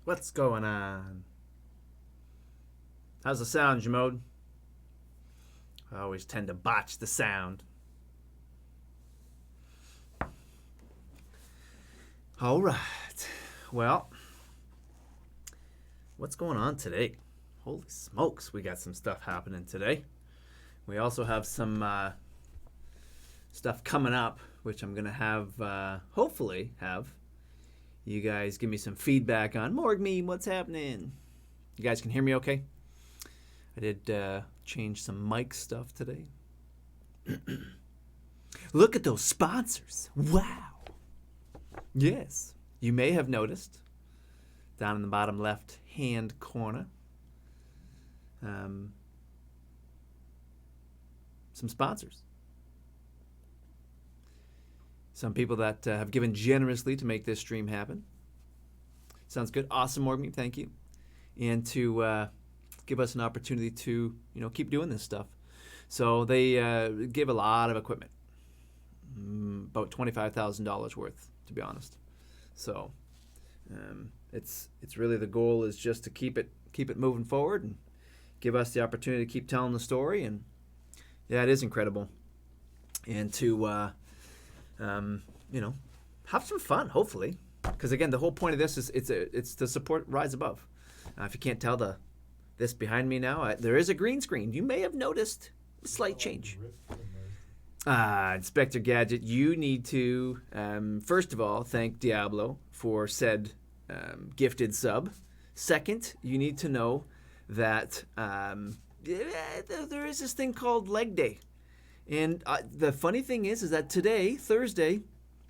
What's going on? How's the sound, Jamode? I always tend to botch the sound. All right. Well, what's going on today? Holy smokes, we got some stuff happening today. We also have some stuff coming up, which I'm going to have, hopefully have, you guys give me some feedback on. Morgue me, what's happening? You guys can hear me okay? I did change some mic stuff today. Look at those sponsors. Wow. Yes. You may have noticed down in the bottom left hand corner some sponsors. Some people that have given generously to make this stream happen. Sounds good. Awesome, Morgan. Thank you. And to give us an opportunity to, keep doing this stuff. So they gave a lot of equipment, about $25,000 worth, to be honest. So it's really the goal is just to keep it moving forward and give us the opportunity to keep telling the story. And yeah, it is incredible. And to have some fun, hopefully, because again, the whole point of this is it's to support Rise Above. If you can't tell this behind me now, there is a green screen. You may have noticed a slight change. Inspector Gadget, you need to first of all thank Diablo for said gifted sub. Second, you need to know that there is this thing called leg day. And the funny thing is that today, Thursday,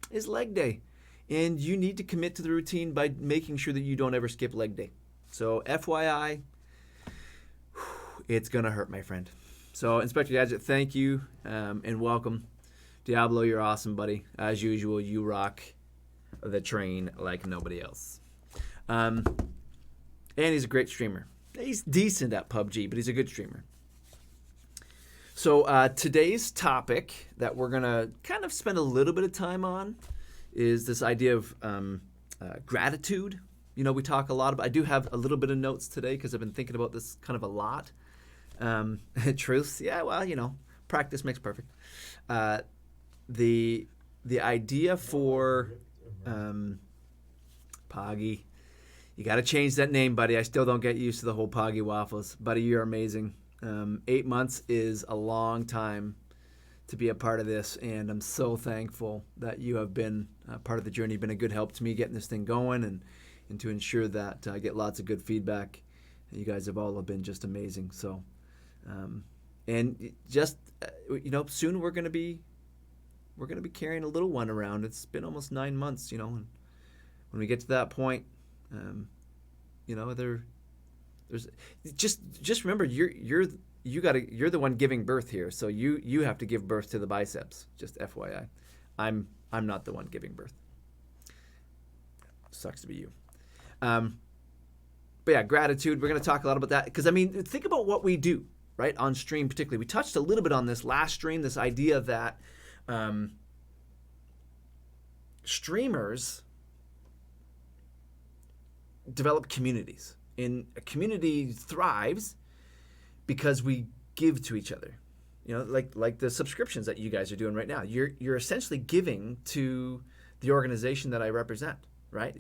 is leg day. And you need to commit to the routine by making sure that you don't ever skip leg day. So FYI, it's going to hurt, my friend. So Inspector Gadget, thank you and welcome. Diablo, you're awesome, buddy. As usual, you rock the train like nobody else. And he's a great streamer. He's decent at PUBG, but he's a good streamer. So today's topic that we're going to kind of spend a little bit of time on is this idea of gratitude. We talk a lot about, I do have a little bit of notes today because I've been thinking about this kind of a lot. Truth, yeah, well, practice makes perfect. The idea for Poggy, you got to change that name, buddy. I still don't get used to the whole Poggy Waffles. Buddy, you're amazing. 8 months is a long time to be a part of this, and I'm so thankful that you have been part of the journey. You've been a good help to me getting this thing going and to ensure that I get lots of good feedback. You guys have all been just amazing. So, and just soon we're gonna be carrying a little one around. It's been almost 9 months, and when we get to that point, there's just remember you're the one giving birth here, so you have to give birth to the biceps. Just FYI, I'm not the one giving birth. Sucks to be you. But yeah, gratitude. We're going to talk a lot about that because think about what we do, right, on stream particularly. We touched a little bit on this last stream. This idea that streamers develop communities. And a community thrives because we give to each other. Like the subscriptions that you guys are doing right now. You're essentially giving to the organization that I represent, right?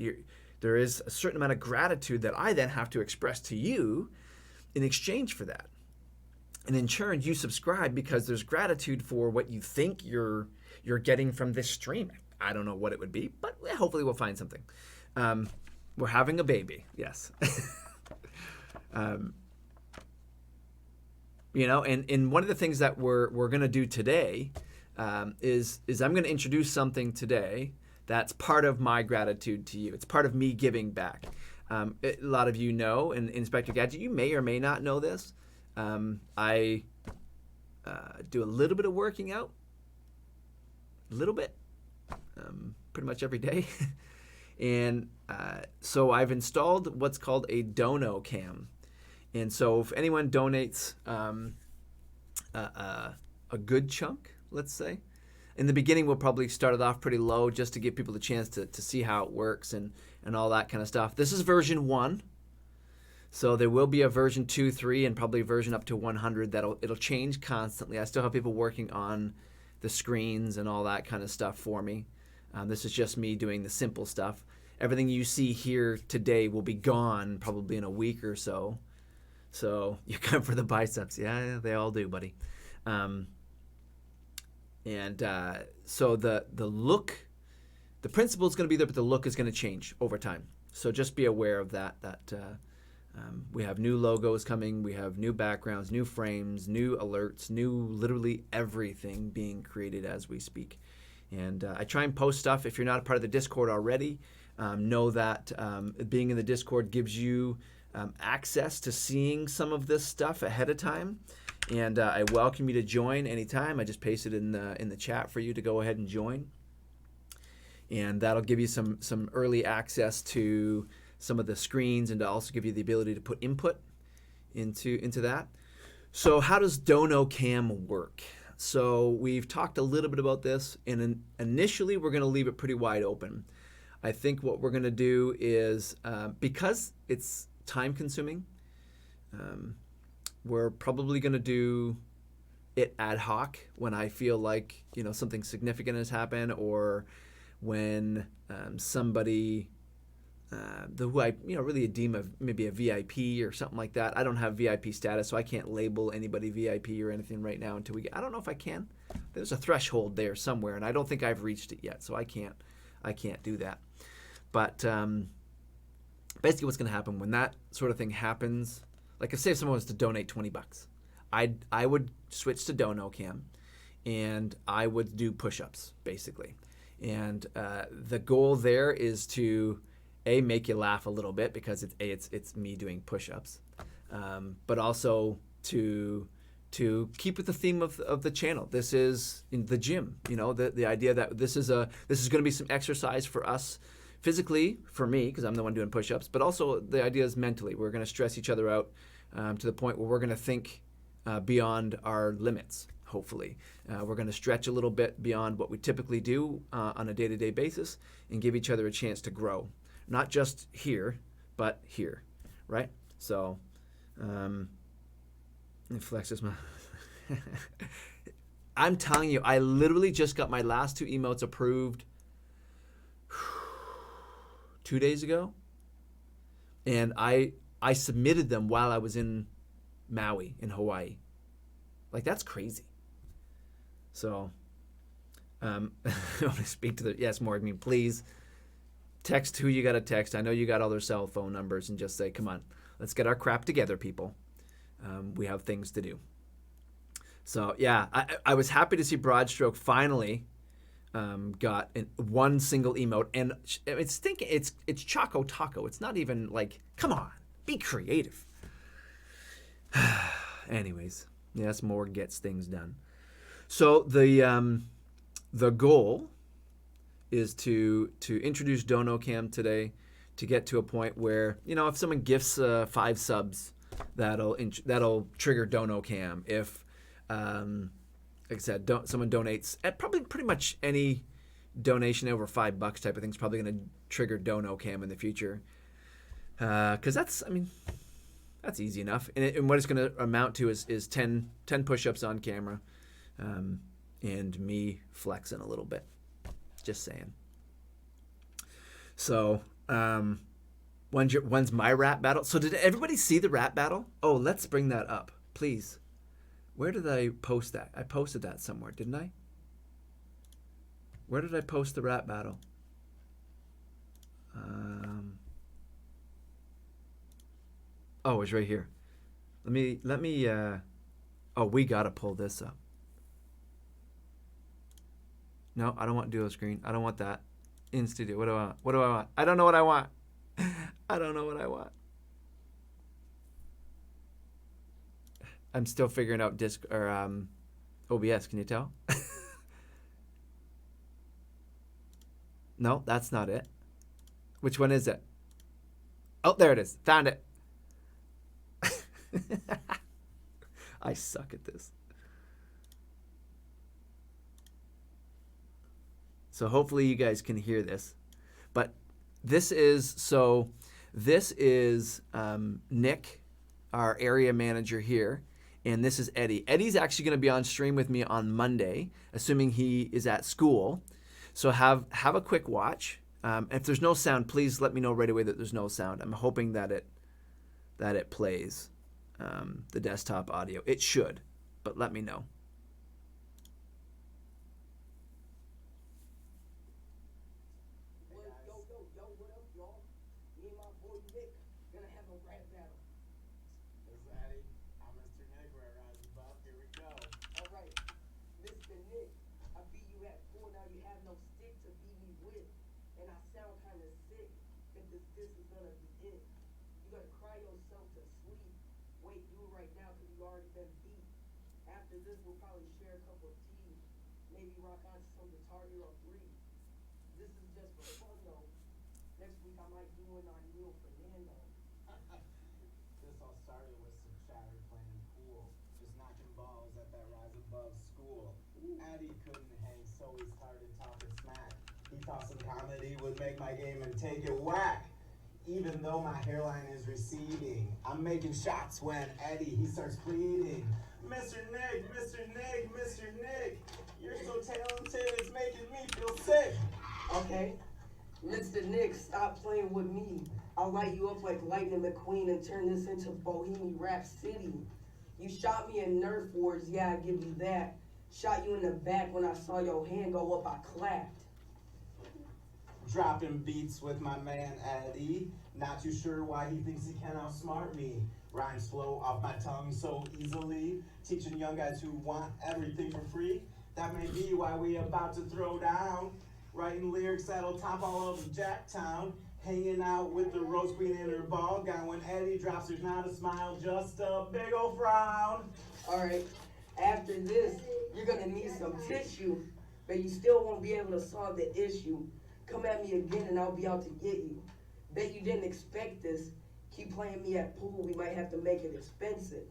There is a certain amount of gratitude that I then have to express to you in exchange for that. And in turn, you subscribe because there's gratitude for what you think you're getting from this stream. I don't know what it would be, but hopefully we'll find something. We're having a baby, yes. And one of the things that we're going to do today is I'm going to introduce something today that's part of my gratitude to you. It's part of me giving back. A lot of you know, and Inspector Gadget, you may or may not know this. I do a little bit of working out, pretty much every day. And so I've installed what's called a Dono Cam. And so if anyone donates a good chunk, let's say, In the beginning, we'll probably start it off pretty low just to give people the chance to see how it works and all that kind of stuff. This is version 1. So there will be a version 2, 3, and probably a version up to 100 it'll change constantly. I still have people working on the screens and all that kind of stuff for me. This is just me doing the simple stuff. Everything you see here today will be gone probably in a week or so. So you come for the biceps. Yeah, they all do, buddy. So the look, the principle is going to be there, but the look is going to change over time. So just be aware of that. We have new logos coming. We have new backgrounds, new frames, new alerts, new literally everything being created as we speak. And I try and post stuff. If you're not a part of the Discord already, know that being in the Discord gives you access to seeing some of this stuff ahead of time. And I welcome you to join anytime. I just pasted in the chat for you to go ahead and join. And that'll give you some early access to some of the screens and to also give you the ability to put input into that. So how does DonoCam work? So we've talked a little bit about this, and initially we're going to leave it pretty wide open. I think what we're going to do is, because it's time consuming, we're probably going to do it ad hoc when I feel like something significant has happened, or when somebody who I really deem maybe a VIP or something like that. I don't have VIP status, so I can't label anybody VIP or anything right now until we get. I don't know if I can. There's a threshold there somewhere, and I don't think I've reached it yet, so I can't do that. But basically, what's going to happen when that sort of thing happens? Like, if someone was to donate $20, I would switch to DonoCam, and I would do push-ups basically. And the goal there is to make you laugh a little bit, because it's me doing push-ups, but also to keep with the theme of the channel. This is in the gym, the idea that this is going to be some exercise for us physically, for me, because I'm the one doing push-ups, but also the idea is mentally. We're going to stress each other out to the point where we're going to think beyond our limits. Hopefully, we're going to stretch a little bit beyond what we typically do on a day-to-day basis, and give each other a chance to grow. Not just here, but here, right? So, flex this. I'm telling you, I literally just got my last 2 emotes approved 2 days ago, and I submitted them while I was in Maui, in Hawaii. Like, that's crazy. So, I want to speak to yes, Morgan, please. Text who you got to text. I know you got all their cell phone numbers, and just say, come on, let's get our crap together, people. We have things to do. So, yeah, I was happy to see Broadstroke finally got one single emote. And it's Choco Taco. It's not even like, come on, be creative. Anyways, yes, more gets things done. So the goal is to introduce DonoCam today, to get to a point where, if someone gifts 5 subs, that'll trigger DonoCam. If, like I said, someone donates at probably pretty much any donation over $5 type of thing is probably going to trigger DonoCam in the future. Because that's easy enough. And what it's going to amount to is 10 push-ups on camera, and me flexing a little bit. Just saying. So, when's my rap battle? So did everybody see the rap battle? Oh, let's bring that up, please. Where did I post that? I posted that somewhere, didn't I? Where did I post the rap battle? Oh, it was right here. Let me. Oh, we gotta pull this up. No, I don't want duo screen. I don't want that. In studio. What do I want? What do I want? I don't know what I want. I don't know what I want. I'm still figuring out OBS. Can you tell? No, that's not it. Which one is it? Oh, there it is. Found it. I suck at this. So hopefully you guys can hear this. But this is Nick, our area manager here, and this is Eddie. Eddie's actually going to be on stream with me on Monday, assuming he is at school. So have a quick watch. If there's no sound, please let me know right away that there's no sound. I'm hoping that it plays the desktop audio. It should, but let me know. This all started with some chatter playing pool, just knocking balls at that Rise Above school. Eddie couldn't hang, so he started talking smack. He thought some comedy would make my game and take it whack. Even though my hairline is receding, I'm making shots when Eddie, he starts pleading. Mr. Nick, Mr. Nick, Mr. Nick, you're so talented, it's making me feel sick. Okay, Mr. Nick, stop playing with me. I'll light you up like Lightning McQueen and turn this into Bohemian Rhapsody. You shot me in Nerf Wars, yeah, I give you that. Shot you in the back when I saw your hand go up, I clapped. Dropping beats with my man Eddie. Not too sure why he thinks he can outsmart me. Rhymes flow off my tongue so easily. Teaching young guys who want everything for free. That may be why we about to throw down. Writing lyrics that'll top all of Jacktown. Hanging out with the Rose Queen in her ball gown. When Eddie drops, there's not a smile, just a big old frown. Alright, after this, you're gonna need some tissue, but you still won't be able to solve the issue. Come at me again and I'll be out to get you. Bet you didn't expect this. Keep playing me at pool, we might have to make it expensive.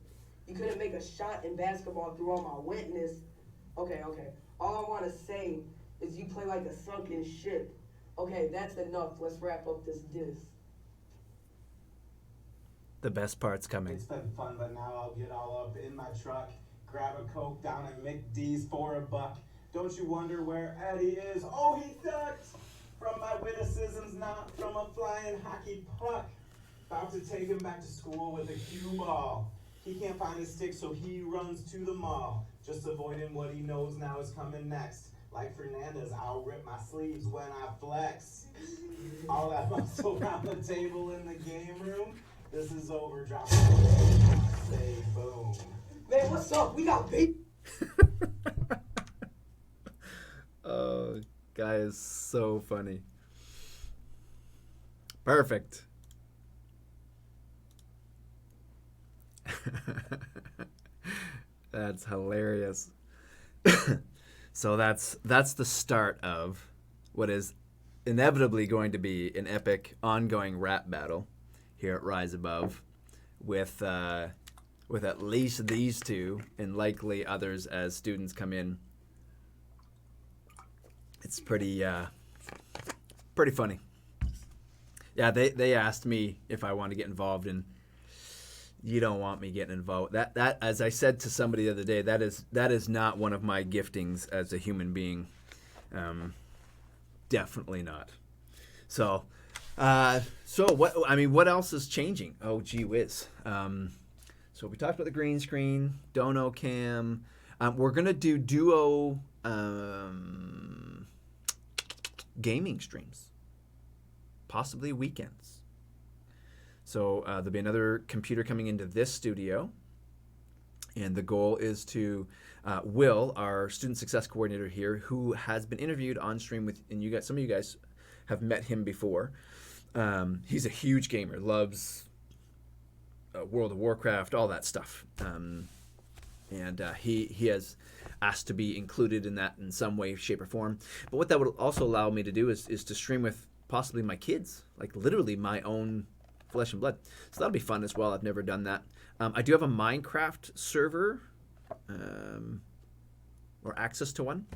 You couldn't make a shot in basketball through all my wetness. Okay. All I wanna say is you play like a sunken ship. Okay, that's enough. Let's wrap up this diss. The best part's coming. It's been fun, but now I'll get all up in my truck. Grab a Coke down at McD's for $1. Don't you wonder where Eddie is? Oh, he ducked! From my witticisms, not from a flying hockey puck. About to take him back to school with a cue ball. He can't find his stick, so he runs to the mall. Just avoiding what he knows now is coming next. Like Fernandez, I'll rip my sleeves when I flex. All that muscle around the table in the game room. This is over, drop it, say boom. Man, what's up? We got beat. Oh, guy is so funny. Perfect. That's hilarious. So that's the start of what is inevitably going to be an epic ongoing rap battle here at Rise Above with at least these two and likely others as students come in. It's pretty funny. Yeah, they asked me if I want to get involved, and you don't want me getting involved. That as I said to somebody the other day, that is not one of my giftings as a human being. Definitely not. So what else is changing? Oh, gee whiz. So we talked about the green screen, Dono Cam. We're gonna do duo gaming streams, possibly weekends. So there'll be another computer coming into this studio, and the goal is to Will, our student success coordinator here, who has been interviewed on stream with, and you guys, some of you guys have met him before. He's a huge gamer, loves World of Warcraft, all that stuff, and he has asked to be included in that in some way, shape, or form. But what that would also allow me to do is to stream with possibly my kids, like literally my own flesh and blood. So that'll be fun as well. I've never done that. I do have a Minecraft server, or access to one.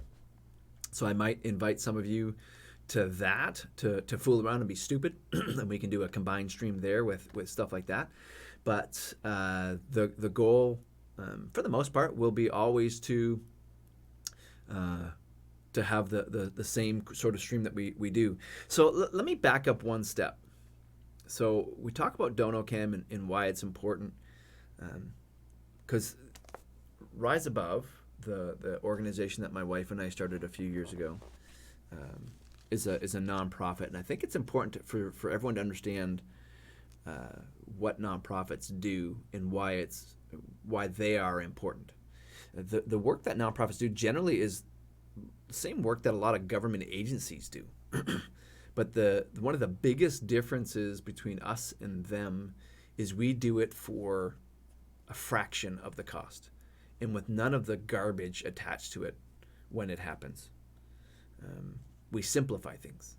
So I might invite some of you to that to fool around and be stupid, and we can do a combined stream there with stuff like that. But the goal, for the most part, will be always to have the same sort of stream that we do. So let me back up one step. So we talk about DonoCam and why it's important, because Rise Above, the organization that my wife and I started a few years ago, is a nonprofit, and I think it's important for everyone to understand what nonprofits do and why they are important. The work that nonprofits do generally is the same work that a lot of government agencies do. But one of the biggest differences between us and them is we do it for a fraction of the cost and with none of the garbage attached to it when it happens. We simplify things.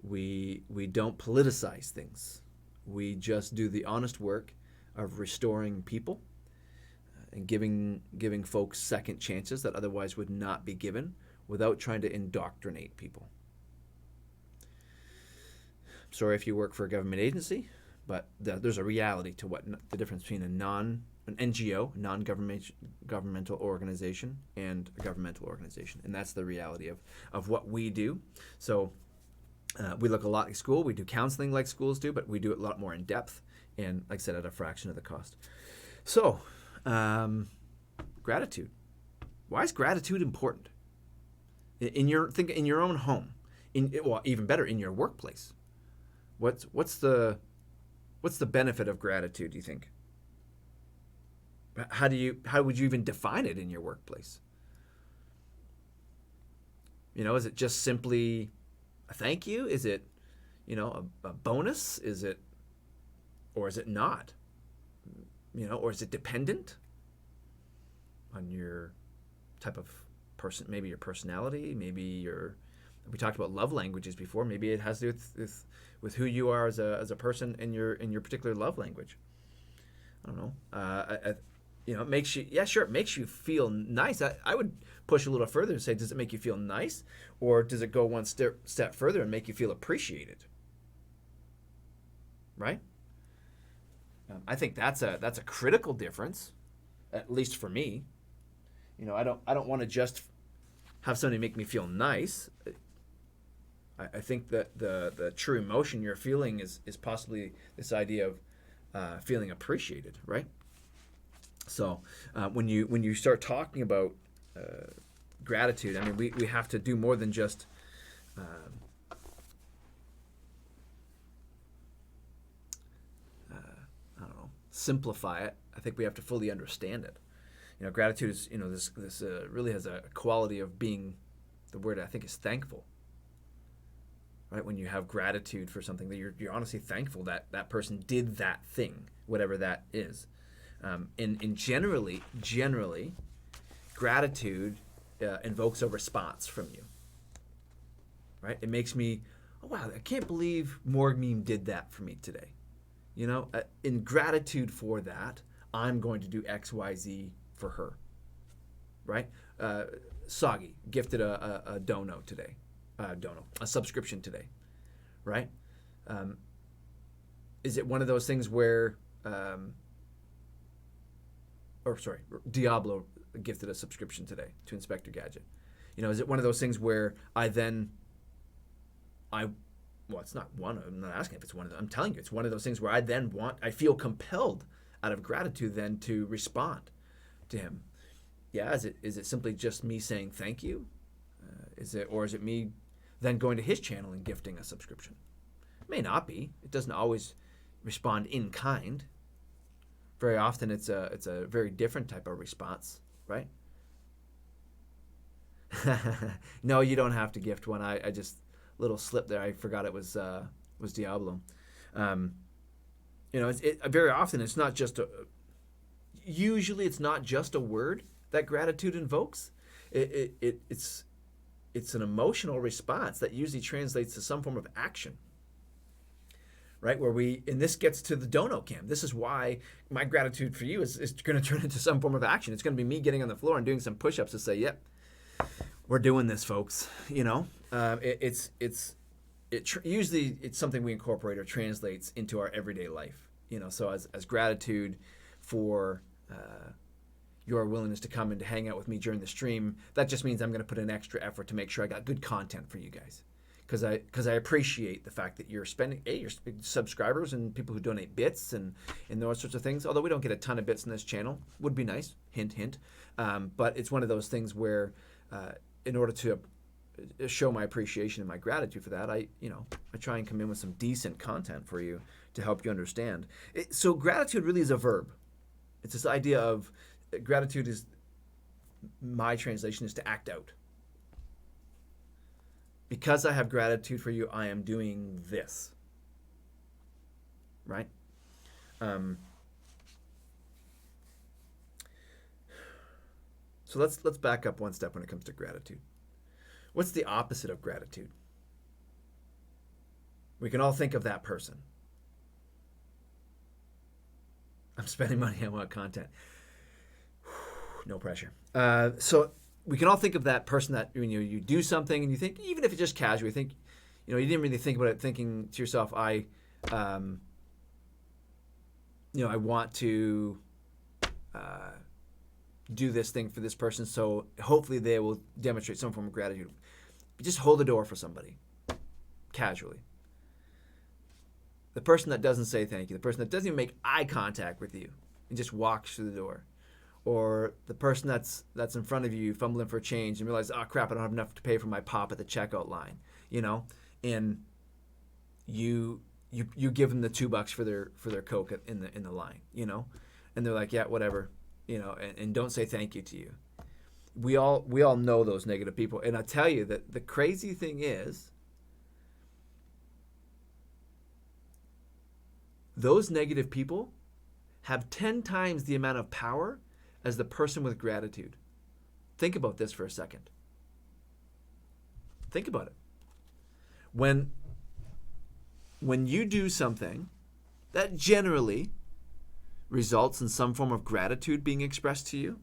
We don't politicize things. We just do the honest work of restoring people and giving folks second chances that otherwise would not be given, without trying to indoctrinate people. Sorry if you work for a government agency, but there's a reality to what the difference between an NGO, non-governmental organization, and a governmental organization, and that's the reality of what we do. So we look a lot like school. We do counseling like schools do, but we do it a lot more in depth, and like I said, at a fraction of the cost. So gratitude. Why is gratitude important? In your own home, even better, in your workplace. What's the benefit of gratitude, do you think? How would you even define it in your workplace? Is it just simply a thank you? Is it, a bonus? Or is it not? Or is it dependent on your type of person, maybe your personality, maybe we talked about love languages before. Maybe it has to do with who you are as a person in your particular love language. I don't know. It makes you, it makes you feel nice. I would push a little further and say, does it make you feel nice, or does it go one step further and make you feel appreciated? Right? I think that's a critical difference, at least for me. I don't want to just have somebody make me feel nice. I think that the true emotion you're feeling is possibly this idea of feeling appreciated, right? So when you start talking about gratitude, I mean, we have to do more than just simplify it. I think we have to fully understand it. Gratitude is, this really has a quality of being, the word I think is thankful. Right? When you have gratitude for something, that you're honestly thankful that person did that thing, whatever that is. And generally, gratitude invokes a response from you. Right? It makes me, oh wow, I can't believe Morgmeme did that for me today. In gratitude for that, I'm going to do X, Y, Z for her. Right? Soggy gifted a dono today. A subscription today, right? Is it one of those things where, Diablo gifted a subscription today to Inspector Gadget. Is it one of those things where it's not one, I'm not asking if it's one of them, I'm telling you, it's one of those things where I feel compelled out of gratitude then to respond to him. Yeah, is it simply just me saying thank you? Is it me then going to his channel and gifting a subscription? It may not be. It doesn't always respond in kind. Very often it's a very different type of response, right? No, you don't have to gift one. I just, little slip there. I forgot it was Diablo. Very often it's not just usually it's not just a word that gratitude invokes. It's an emotional response that usually translates to some form of action, right? And this gets to the DonoCam. This is why my gratitude for you is going to turn into some form of action. It's going to be me getting on the floor and doing some push-ups to say, yep, we're doing this, folks. You know, usually it's something we incorporate or translates into our everyday life. You know, so as gratitude for your willingness to come and to hang out with me during the stream, that just means I'm going to put an extra effort to make sure I got good content for you guys. Because I appreciate the fact that you're spending your subscribers and people who donate bits and those sorts of things. Although we don't get a ton of bits in this channel, would be nice. Hint, hint. But it's one of those things where, in order to show my appreciation and my gratitude for that, I try and come in with some decent content for you to help you understand. So gratitude really is a verb. It's this idea of gratitude is, my translation is to act out. Because I have gratitude for you, I am doing this. Right? So let's back up one step when it comes to gratitude. What's the opposite of gratitude? We can all think of that person. I'm spending money on what content? No pressure. So we can all think of that person that you do something and you think, even if it's just casual, you think, you didn't really think about it, thinking to yourself, I want to do this thing for this person, so hopefully they will demonstrate some form of gratitude. Just hold the door for somebody, casually. The person that doesn't say thank you, the person that doesn't even make eye contact with you and just walks through the door. Or the person that's in front of you fumbling for change and realize, oh crap, I don't have enough to pay for my pop at the checkout line, and you give them the $2 for their Coke in the line, and they're like, yeah, whatever, and don't say thank you to you. We all know those negative people, and I tell you that the crazy thing is, those negative people have 10 times the amount of power as the person with gratitude. Think about this for a second. Think about it. When you do something that generally results in some form of gratitude being expressed to you,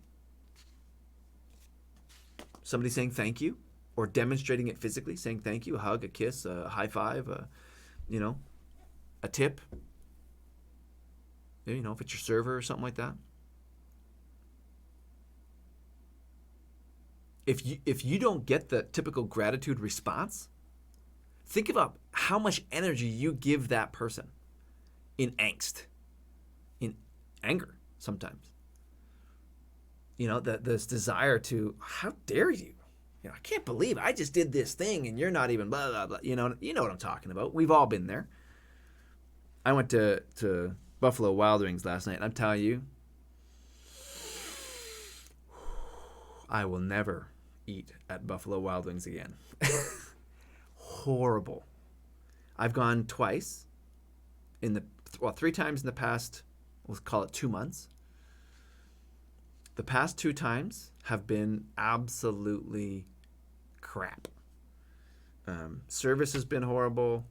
somebody saying thank you, or demonstrating it physically, saying thank you, a hug, a kiss, a high five, a tip, if it's your server or something like that. If you don't get the typical gratitude response, think about how much energy you give that person in angst, in anger sometimes. This desire to, how dare you? I can't believe I just did this thing and you're not even blah, blah, blah. You know what I'm talking about. We've all been there. I went to Buffalo Wild Wings last night, and I'm telling you, I will never eat at Buffalo Wild Wings again. Horrible. I've gone twice, 3 times in the past, we'll call it 2 months. The past 2 times have been absolutely crap. Service has been horrible.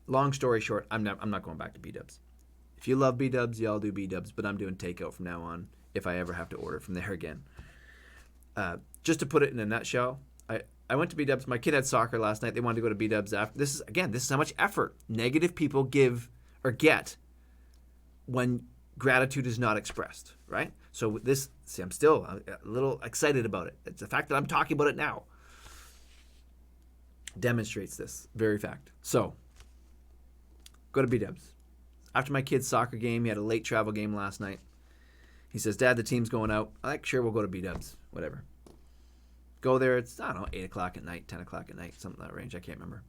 Long story short, I'm not going back to B-Dubs. If you love B-Dubs, y'all do B-Dubs, but I'm doing takeout from now on if I ever have to order from there again. Just to put it in a nutshell, I went to B-Dubs. My kid had soccer last night. They wanted to go to B-Dubs after. This is how much effort negative people give or get when gratitude is not expressed, right? So I'm still a little excited about it. It's the fact that I'm talking about it now demonstrates this very fact. So, go to B-Dubs. After my kid's soccer game, he had a late travel game last night. He says, Dad, the team's going out. I'm like, sure, we'll go to B-Dubs. Whatever. Go there. It's, 8 o'clock at night, 10 o'clock at night, something in that range. I can't remember.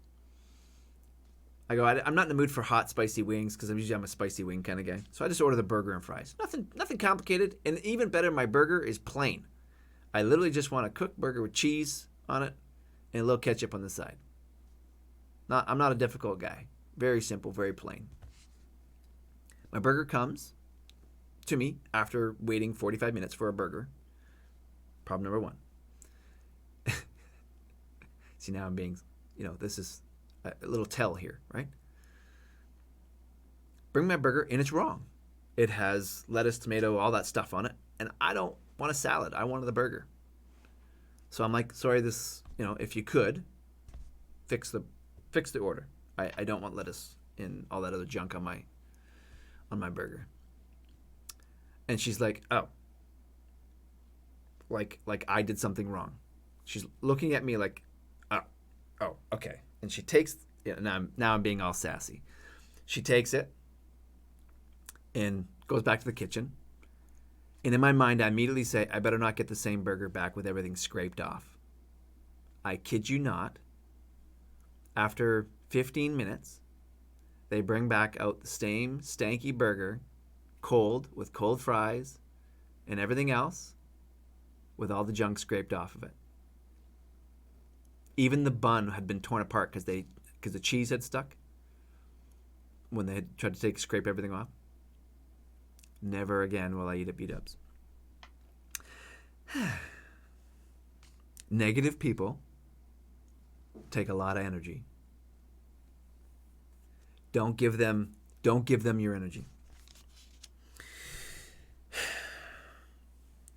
I go, I'm not in the mood for hot, spicy wings because I'm a spicy wing kind of guy. So I just order the burger and fries. Nothing complicated. And even better, my burger is plain. I literally just want a cooked burger with cheese on it and a little ketchup on the side. I'm not a difficult guy. Very simple, very plain. My burger comes to me after waiting 45 minutes for a burger. Problem number 1. See, now I'm being, this is a little tell here, right? Bring my burger and it's wrong. It has lettuce, tomato, all that stuff on it. And I don't want a salad. I wanted the burger. So I'm like, sorry, this, if you could fix the order. I don't want lettuce and all that other junk on my burger. And she's like, oh, like I did something wrong. She's looking at me like, oh, okay. And she takes, now I'm being all sassy. She takes it and goes back to the kitchen. And in my mind, I immediately say, I better not get the same burger back with everything scraped off. I kid you not. After 15 minutes, they bring back out the same stanky burger, cold, with cold fries and everything else, with all the junk scraped off of it. Even the bun had been torn apart because the cheese had stuck when they had tried to scrape everything off. Never again will I eat at B-Dubs. Negative people take a lot of energy. Don't give them your energy.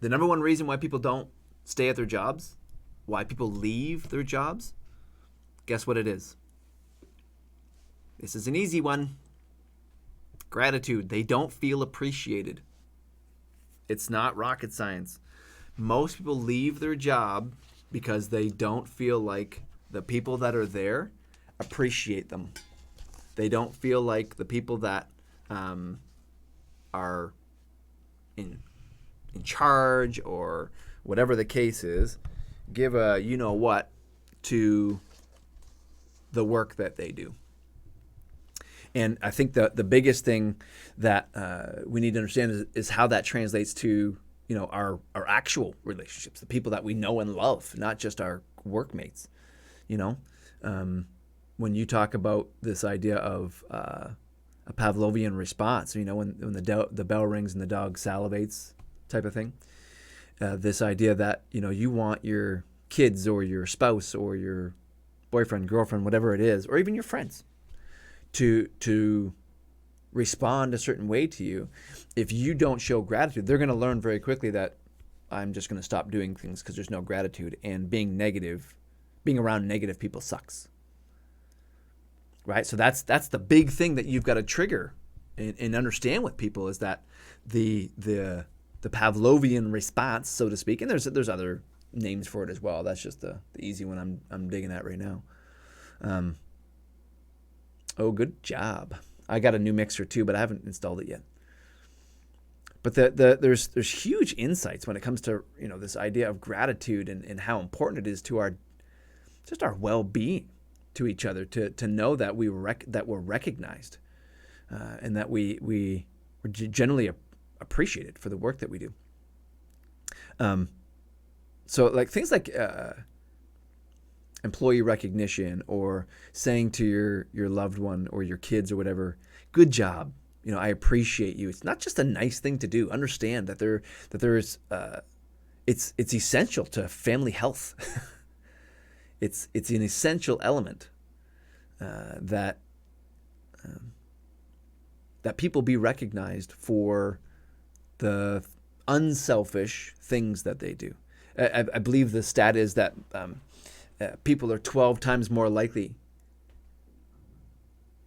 The number one reason why people don't stay at their jobs, why people leave their jobs, guess what it is? This is an easy one. Gratitude. They don't feel appreciated. It's not rocket science. Most people leave their job because they don't feel like the people that are there appreciate them. They don't feel like the people that are in charge or whatever the case is give a you-know-what to the work that they do. And I think the biggest thing that we need to understand is how that translates to our actual relationships, the people that we know and love, not just our workmates. When you talk about this idea of a Pavlovian response, when the bell rings and the dog salivates type of thing, this idea that you want your kids or your spouse or your boyfriend, girlfriend, whatever it is, or even your friends to respond a certain way to you. If you don't show gratitude, they're going to learn very quickly that I'm just going to stop doing things because there's no gratitude, and being around negative people sucks. Right? So that's the big thing that you've got to trigger and understand with people, is that the Pavlovian response, so to speak, and there's other names for it as well. That's just the easy one I'm digging at right now. Oh, good job. I got a new mixer too, but I haven't installed it yet. But there's huge insights when it comes to this idea of gratitude and how important it is to our well-being to each other, to know that we're recognized and that we're generally appreciated for the work that we do. So like things like employee recognition, or saying to your loved one or your kids or whatever, good job, I appreciate you. It's not just a nice thing to do. Understand that there's it's essential to family health. It's an essential element that people be recognized for the unselfish things that they do. I believe the stat is that people are 12 times more likely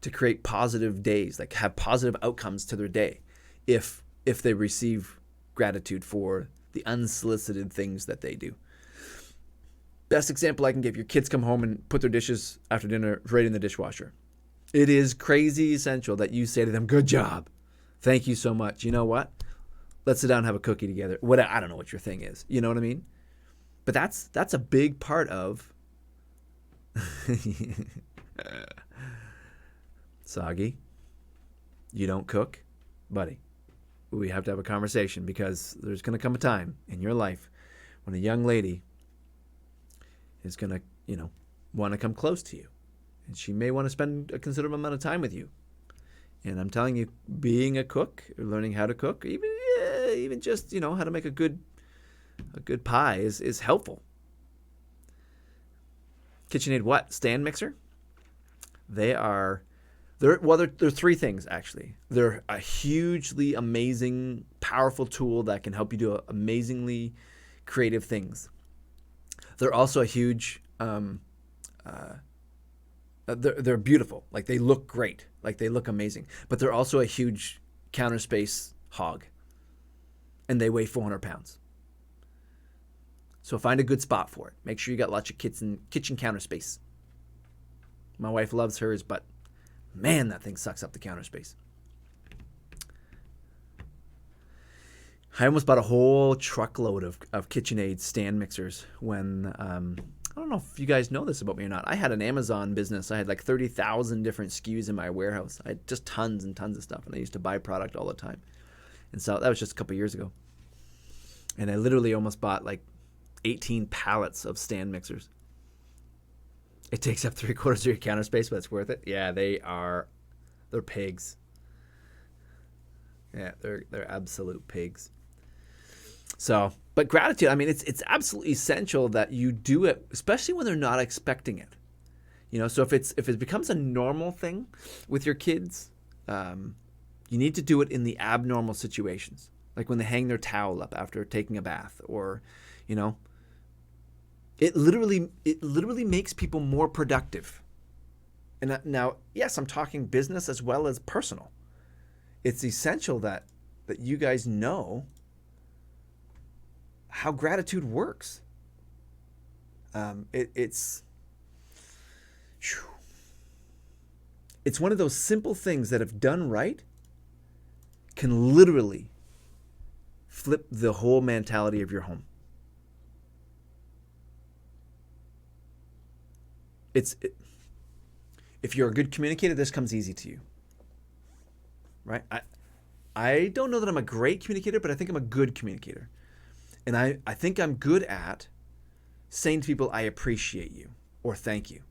to create positive days, like have positive outcomes to their day, if they receive gratitude for the unsolicited things that they do. Best example I can give: your kids come home and put their dishes after dinner right in the dishwasher. It is crazy essential that you say to them, good job, thank you so much. You know what? Let's sit down and have a cookie together. I don't know what your thing is. You know what I mean? But that's a big part of Soggy, you don't cook? Buddy, we have to have a conversation, because there's going to come a time in your life when a young lady is going to, want to come close to you. And she may want to spend a considerable amount of time with you. And I'm telling you, being a cook, or learning how to cook, even just, how to make a good pie is helpful. KitchenAid what? Stand mixer? They're three things, actually. They're a hugely amazing, powerful tool that can help you do amazingly creative things. They're also a huge. They're beautiful. Like they look great. Like they look amazing. But they're also a huge counter space hog, and they weigh 400 pounds. So find a good spot for it. Make sure you got lots of kitchen counter space. My wife loves hers, but man, that thing sucks up the counter space. I almost bought a whole truckload of KitchenAid stand mixers when, I don't know if you guys know this about me or not. I had an Amazon business. I had like 30,000 different SKUs in my warehouse. I had just tons and tons of stuff, and I used to buy product all the time. And so that was just a couple years ago. And I literally almost bought like 18 pallets of stand mixers. It takes up 3/4 of your counter space, but it's worth it. Yeah, they're pigs. Yeah, they're absolute pigs. So, but gratitude, I mean, it's absolutely essential that you do it, especially when they're not expecting it. You know, so if it becomes a normal thing with your kids, you need to do it in the abnormal situations, like when they hang their towel up after taking a bath, or, you know, it literally makes people more productive. And now, yes, I'm talking business as well as personal. It's essential that you guys know how gratitude works. It's one of those simple things that, if done right, can literally flip the whole mentality of your home. If you're a good communicator, this comes easy to you, right? I don't know that I'm a great communicator, but I think I'm a good communicator. And I think I'm good at saying to people, I appreciate you, or thank you.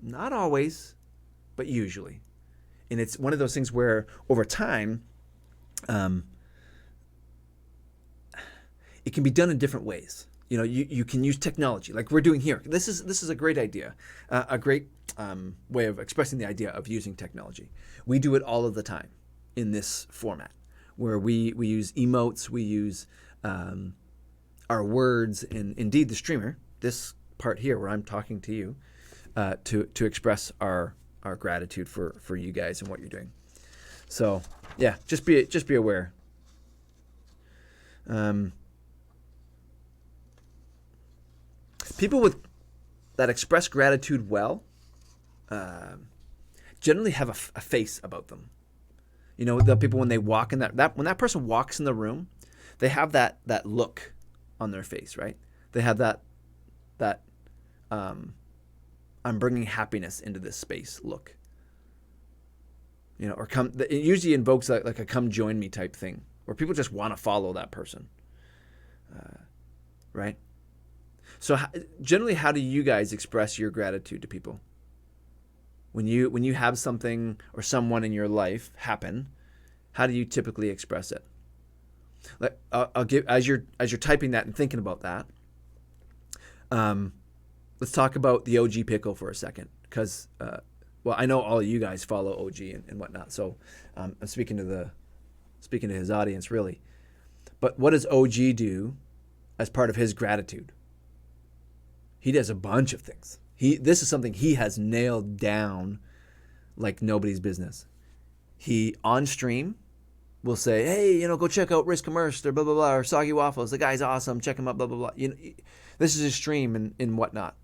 Not always, but usually. And it's one of those things where over time, it can be done in different ways. You know, you can use technology like we're doing here. This is a great idea, a great way of expressing the idea of using technology. We do it all of the time in this format, where we use emotes, we use our words, and indeed the streamer, this part here where I'm talking to you, to express our gratitude for you guys and what you're doing. So yeah, just be aware. People that express gratitude well generally have a face about them. You know, the people when they walk in when that person walks in the room, they have that look on their face, right? They have that I'm bringing happiness into this space look. You know, or it usually invokes like a come join me type thing, where people just want to follow that person, right? So generally, how do you guys express your gratitude to people? When you have something or someone in your life happen, how do you typically express it? Like I'll give as you're typing that and thinking about that. Let's talk about the OG Pickle for a second, because well, I know all of you guys follow OG and whatnot, so I'm speaking to his audience really. But what does OG do as part of his gratitude? He does a bunch of things. This is something he has nailed down like nobody's business. He on stream will say, "Hey, you know, go check out Risk Immersed or blah blah blah or Soggy Waffles. The guy's awesome. Check him out. Blah blah blah." You know, this is his stream and whatnot.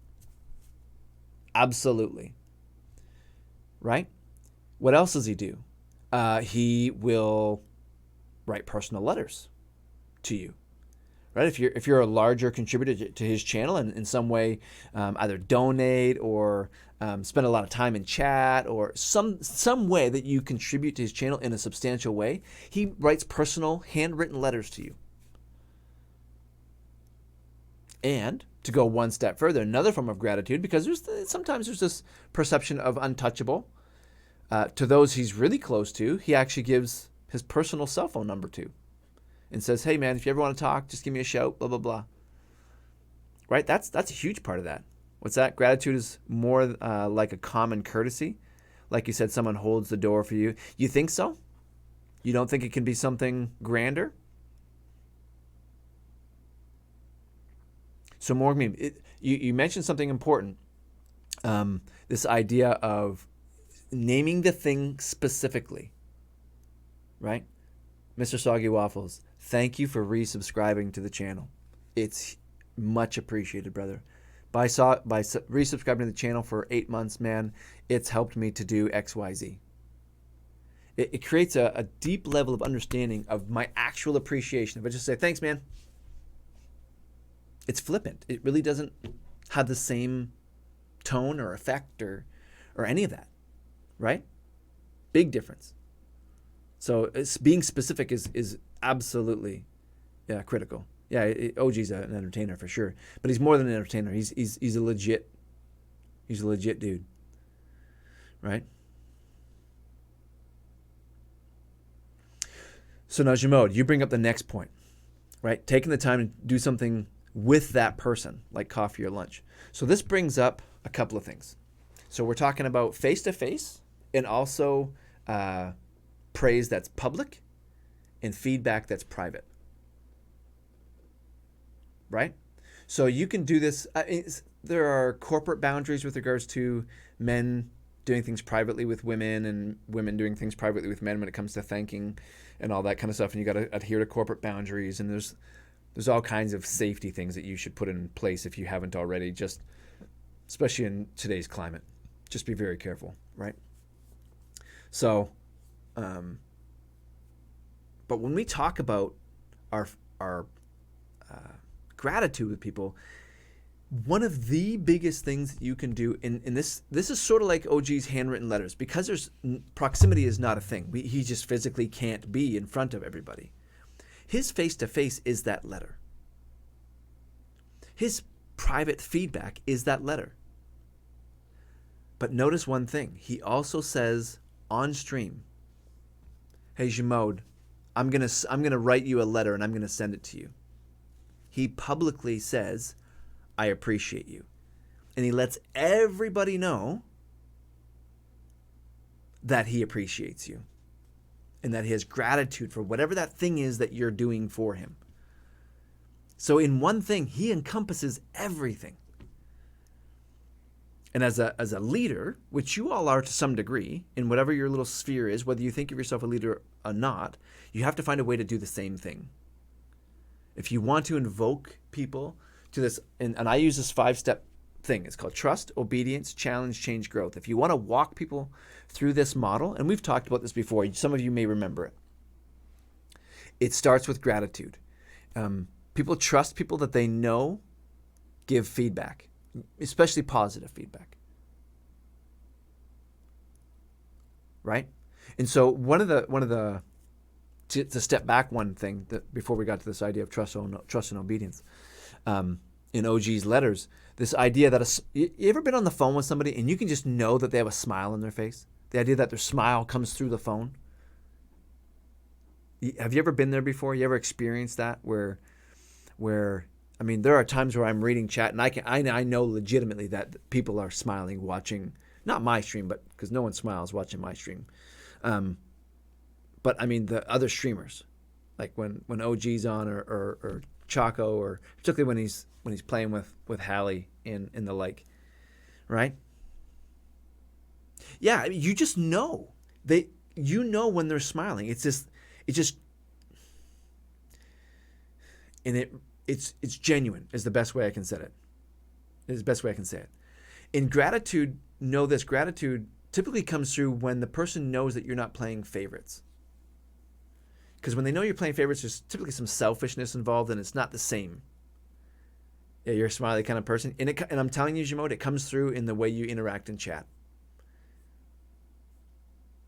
Absolutely. Right? What else does he do? He will write personal letters to you. Right? If you're a larger contributor to his channel and in some way either donate or spend a lot of time in chat or some way that you contribute to his channel in a substantial way, he writes personal handwritten letters to you. And to go one step further, another form of gratitude, because sometimes there's this perception of untouchable. To those he's really close to, he actually gives his personal cell phone number to. And says, "Hey man, if you ever want to talk, just give me a shout, blah, blah, blah." Right? That's a huge part of that. What's that? Gratitude is more like a common courtesy. Like you said, someone holds the door for you. You think so? You don't think it can be something grander? So more you mentioned something important. This idea of naming the thing specifically, right? Mr. Soggy Waffles, thank you for resubscribing to the channel. It's much appreciated, brother. By resubscribing to the channel for 8 months, man, it's helped me to do XYZ. It creates a deep level of understanding of my actual appreciation. If I just say, thanks, man, it's flippant. It really doesn't have the same tone or effect or any of that, right? Big difference. So being specific is absolutely critical. Yeah, OG's an entertainer for sure, but he's more than an entertainer. He's a legit dude, right? So now, Jamode, you bring up the next point, right? Taking the time to do something with that person, like coffee or lunch. So this brings up a couple of things. So we're talking about face-to-face and also praise that's public and feedback that's private, right? So you can do this. There are corporate boundaries with regards to men doing things privately with women and women doing things privately with men when it comes to thanking and all that kind of stuff. And you got to adhere to corporate boundaries. And there's all kinds of safety things that you should put in place if you haven't already, just especially in today's climate. Just be very careful, right? So, but when we talk about our gratitude with people, one of the biggest things that you can do, and this is sort of like OG's handwritten letters, because proximity is not a thing. He just physically can't be in front of everybody. His face-to-face is that letter. His private feedback is that letter. But notice one thing. He also says on stream, hey, Jamode, I'm gonna write you a letter and I'm gonna send it to you. He publicly says, I appreciate you. And he lets everybody know that he appreciates you and that he has gratitude for whatever that thing is that you're doing for him. So in one thing, he encompasses everything. And as a leader, which you all are to some degree, in whatever your little sphere is, whether you think of yourself a leader or not, you have to find a way to do the same thing. If you want to invoke people to this, and I use this 5-step thing. It's called trust, obedience, challenge, change, growth. If you want to walk people through this model, and we've talked about this before, some of you may remember it. It starts with gratitude. People trust people that they know give feedback, especially positive feedback. Right? And so one of the to step back one thing that before we got to this idea of trust and obedience, in OG's letters, this idea that you ever been on the phone with somebody and you can just know that they have a smile on their face? The idea that their smile comes through the phone. Have you ever been there before? You ever experienced that where I mean, there are times where I'm reading chat and I know legitimately that people are smiling watching, not my stream, but because no one smiles watching my stream. But I mean the other streamers, like when OG's on or Choco, or particularly when he's playing with Hallie in the like, right? Yeah, you just know when they're smiling. It's genuine is the best way I can say it. Is the best way I can say it. In gratitude, know this: gratitude typically comes through when the person knows that you're not playing favorites. Because when they know you're playing favorites, there's typically some selfishness involved, and it's not the same. Yeah, you're a smiley kind of person, and I'm telling you, Jamode, it comes through in the way you interact in chat.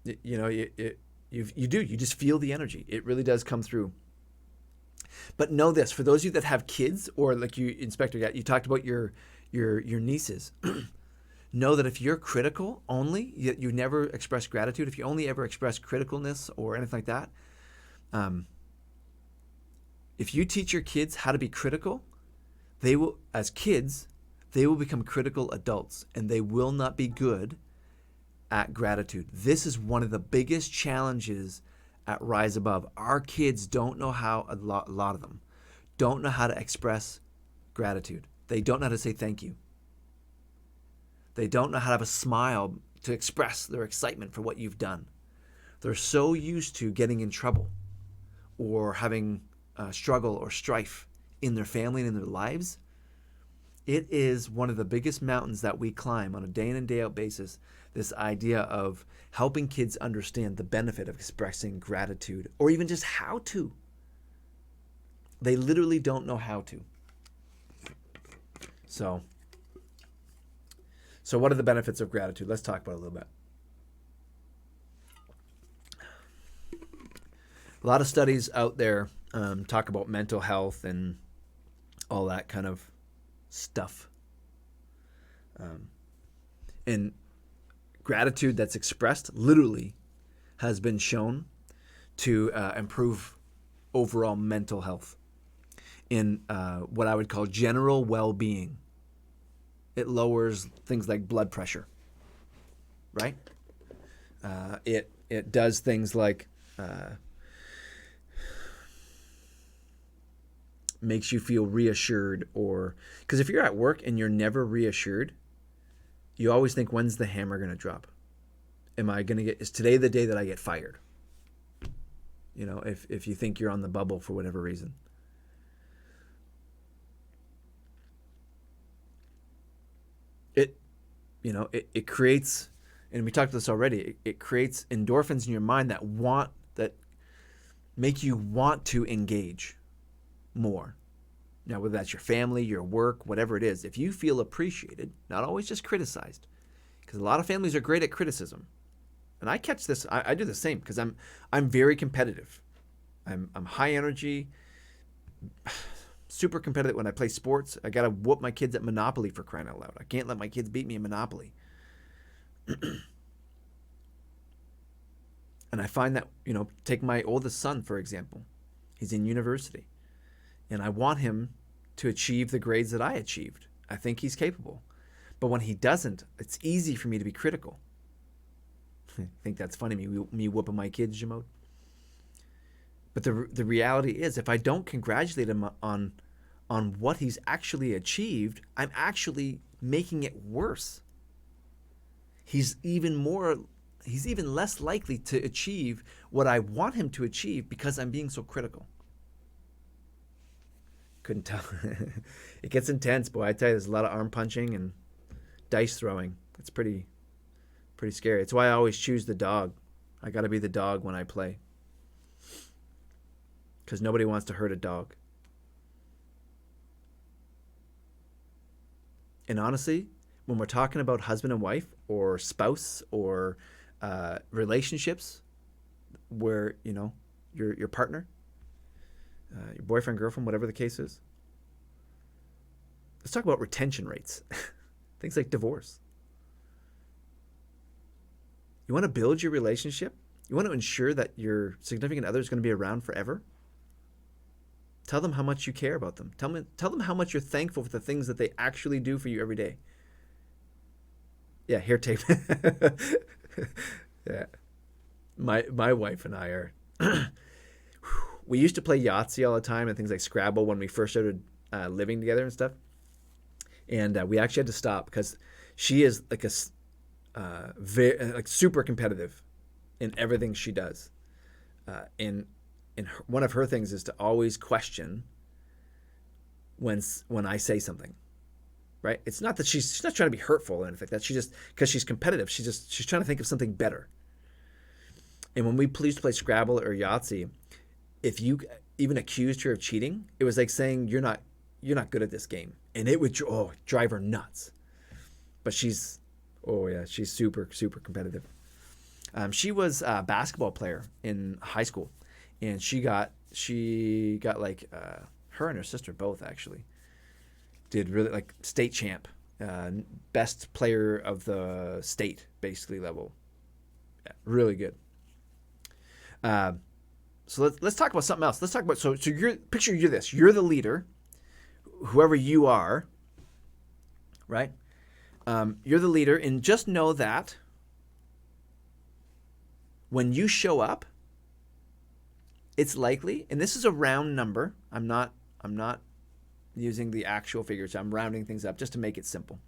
You know, you do. You just feel the energy. It really does come through. But know this: for those of you that have kids, or like you, Inspector, you talked about your nieces. Know that if you're critical only, you never express gratitude. If you only ever express criticalness or anything like that. If you teach your kids how to be critical, they will become critical adults, and they will not be good at gratitude. This is one of the biggest challenges at Rise Above. Our kids don't know how, a lot of them don't know how to express gratitude. They don't know how to say thank you. They don't know how to have a smile to express their excitement for what you've done. They're so used to getting in trouble or having struggle or strife in their family and in their lives. It is one of the biggest mountains that we climb on a day in and day out basis, this idea of helping kids understand the benefit of expressing gratitude, or even just how to. They literally don't know how to. So what are the benefits of gratitude? Let's talk about it a little bit. A lot of studies out there talk about mental health and all that kind of stuff. And gratitude that's expressed literally has been shown to improve overall mental health in what I would call general well-being. It lowers things like blood pressure, right? It does things like makes you feel reassured, or because if you're at work and you're never reassured, you always think, when's the hammer going to drop? Is today the day that I get fired? You know, if you think you're on the bubble for whatever reason. It creates, and we talked about this already, it creates endorphins in your mind that make you want to engage more. Now, whether that's your family, your work, whatever it is, if you feel appreciated, not always just criticized, because a lot of families are great at criticism. And I catch this, I do the same, because I'm very competitive. I'm high energy, super competitive when I play sports. I got to whoop my kids at Monopoly, for crying out loud. I can't let my kids beat me in Monopoly. And I find that, take my oldest son, for example. He's in university. And I want him to achieve the grades that I achieved. I think he's capable. But when he doesn't, it's easy for me to be critical. I think that's funny, me whooping my kids, Jamode. But the reality is, if I don't congratulate him on what he's actually achieved, I'm actually making it worse. He's even less likely to achieve what I want him to achieve because I'm being so critical. Couldn't tell. It gets intense, boy. I tell you, there's a lot of arm punching and dice throwing. It's pretty scary. It's why I always choose the dog. I got to be the dog when I play. Because nobody wants to hurt a dog. And honestly, when we're talking about husband and wife or spouse or relationships where, your partner, your boyfriend, girlfriend, whatever the case is, let's talk about retention rates. Things like divorce. You want to build your relationship? You want to ensure that your significant other is going to be around forever? Tell them how much you care about them. Tell them how much you're thankful for the things that they actually do for you every day. Yeah, hair tape. Yeah. My wife and I are we used to play Yahtzee all the time and things like Scrabble when we first started living together and stuff. And we actually had to stop because she is like super competitive in everything she does. And one of her things is to always question when I say something, right? It's not that she's not trying to be hurtful or anything like that. She just, because she's competitive, she's trying to think of something better. And when we used to play Scrabble or Yahtzee, if you even accused her of cheating, it was like saying you're not good at this game, and it would drive her nuts. But she's super competitive. She was a basketball player in high school, and she got like her and her sister both actually did really like state champ, best player of the state basically level. Yeah, really good. So let's talk about something else. Let's talk about so you're this. You're the leader, whoever you are, right? You're the leader, and just know that when you show up, it's likely, and this is a round number. I'm not using the actual figures. I'm rounding things up just to make it simple.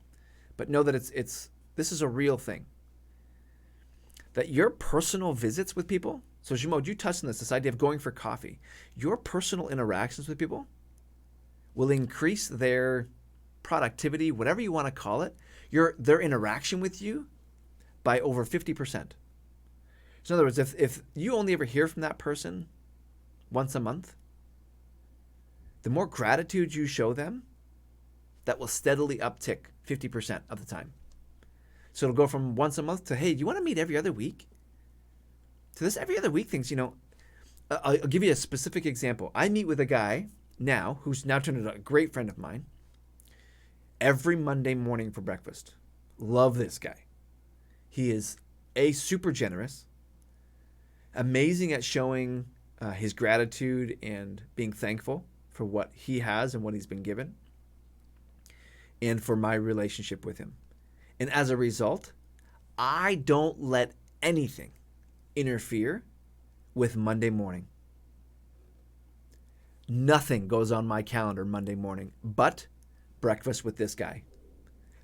But know that this is a real thing. That your personal visits with people, so Jimo, you touched on this idea of going for coffee. Your personal interactions with people will increase their productivity, whatever you want to call it, their interaction with you by over 50%. So in other words, if you only ever hear from that person once a month, the more gratitude you show them, that will steadily uptick 50% of the time. So it'll go from once a month to, hey, do you want to meet every other week? To this every other week things, I'll give you a specific example. I meet with a guy now who's now turned into a great friend of mine every Monday morning for breakfast. Love this guy. He is super generous, amazing at showing his gratitude and being thankful for what he has and what he's been given, and for my relationship with him. And as a result, I don't let anything interfere with Monday morning. Nothing goes on my calendar Monday morning but breakfast with this guy.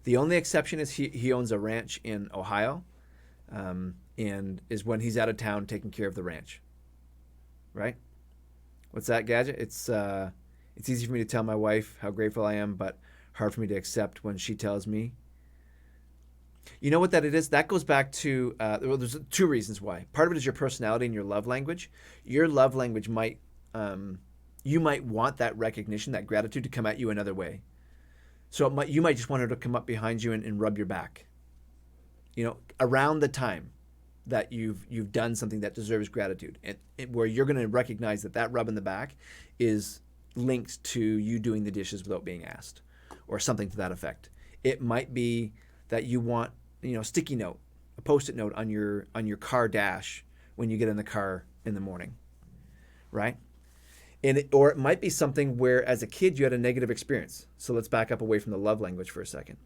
The only exception is he owns a ranch in Ohio, and is when he's out of town taking care of the ranch. Right? What's that, Gadget? It's easy for me to tell my wife how grateful I am, but hard for me to accept when she tells me. You know what that it is? That goes back to, there's two reasons why. Part of it is your personality and your love language. Your love language might, you might want that recognition, that gratitude to come at you another way. So you might just want her to come up behind you and rub your back. Around the time that you've done something that deserves gratitude, and where you're going to recognize that rub in the back is linked to you doing the dishes without being asked, or something to that effect. It might be that you want, sticky note, a Post-it note on your car dash when you get in the car in the morning, right? Or it might be something where as a kid you had a negative experience. So let's back up away from the love language for a second,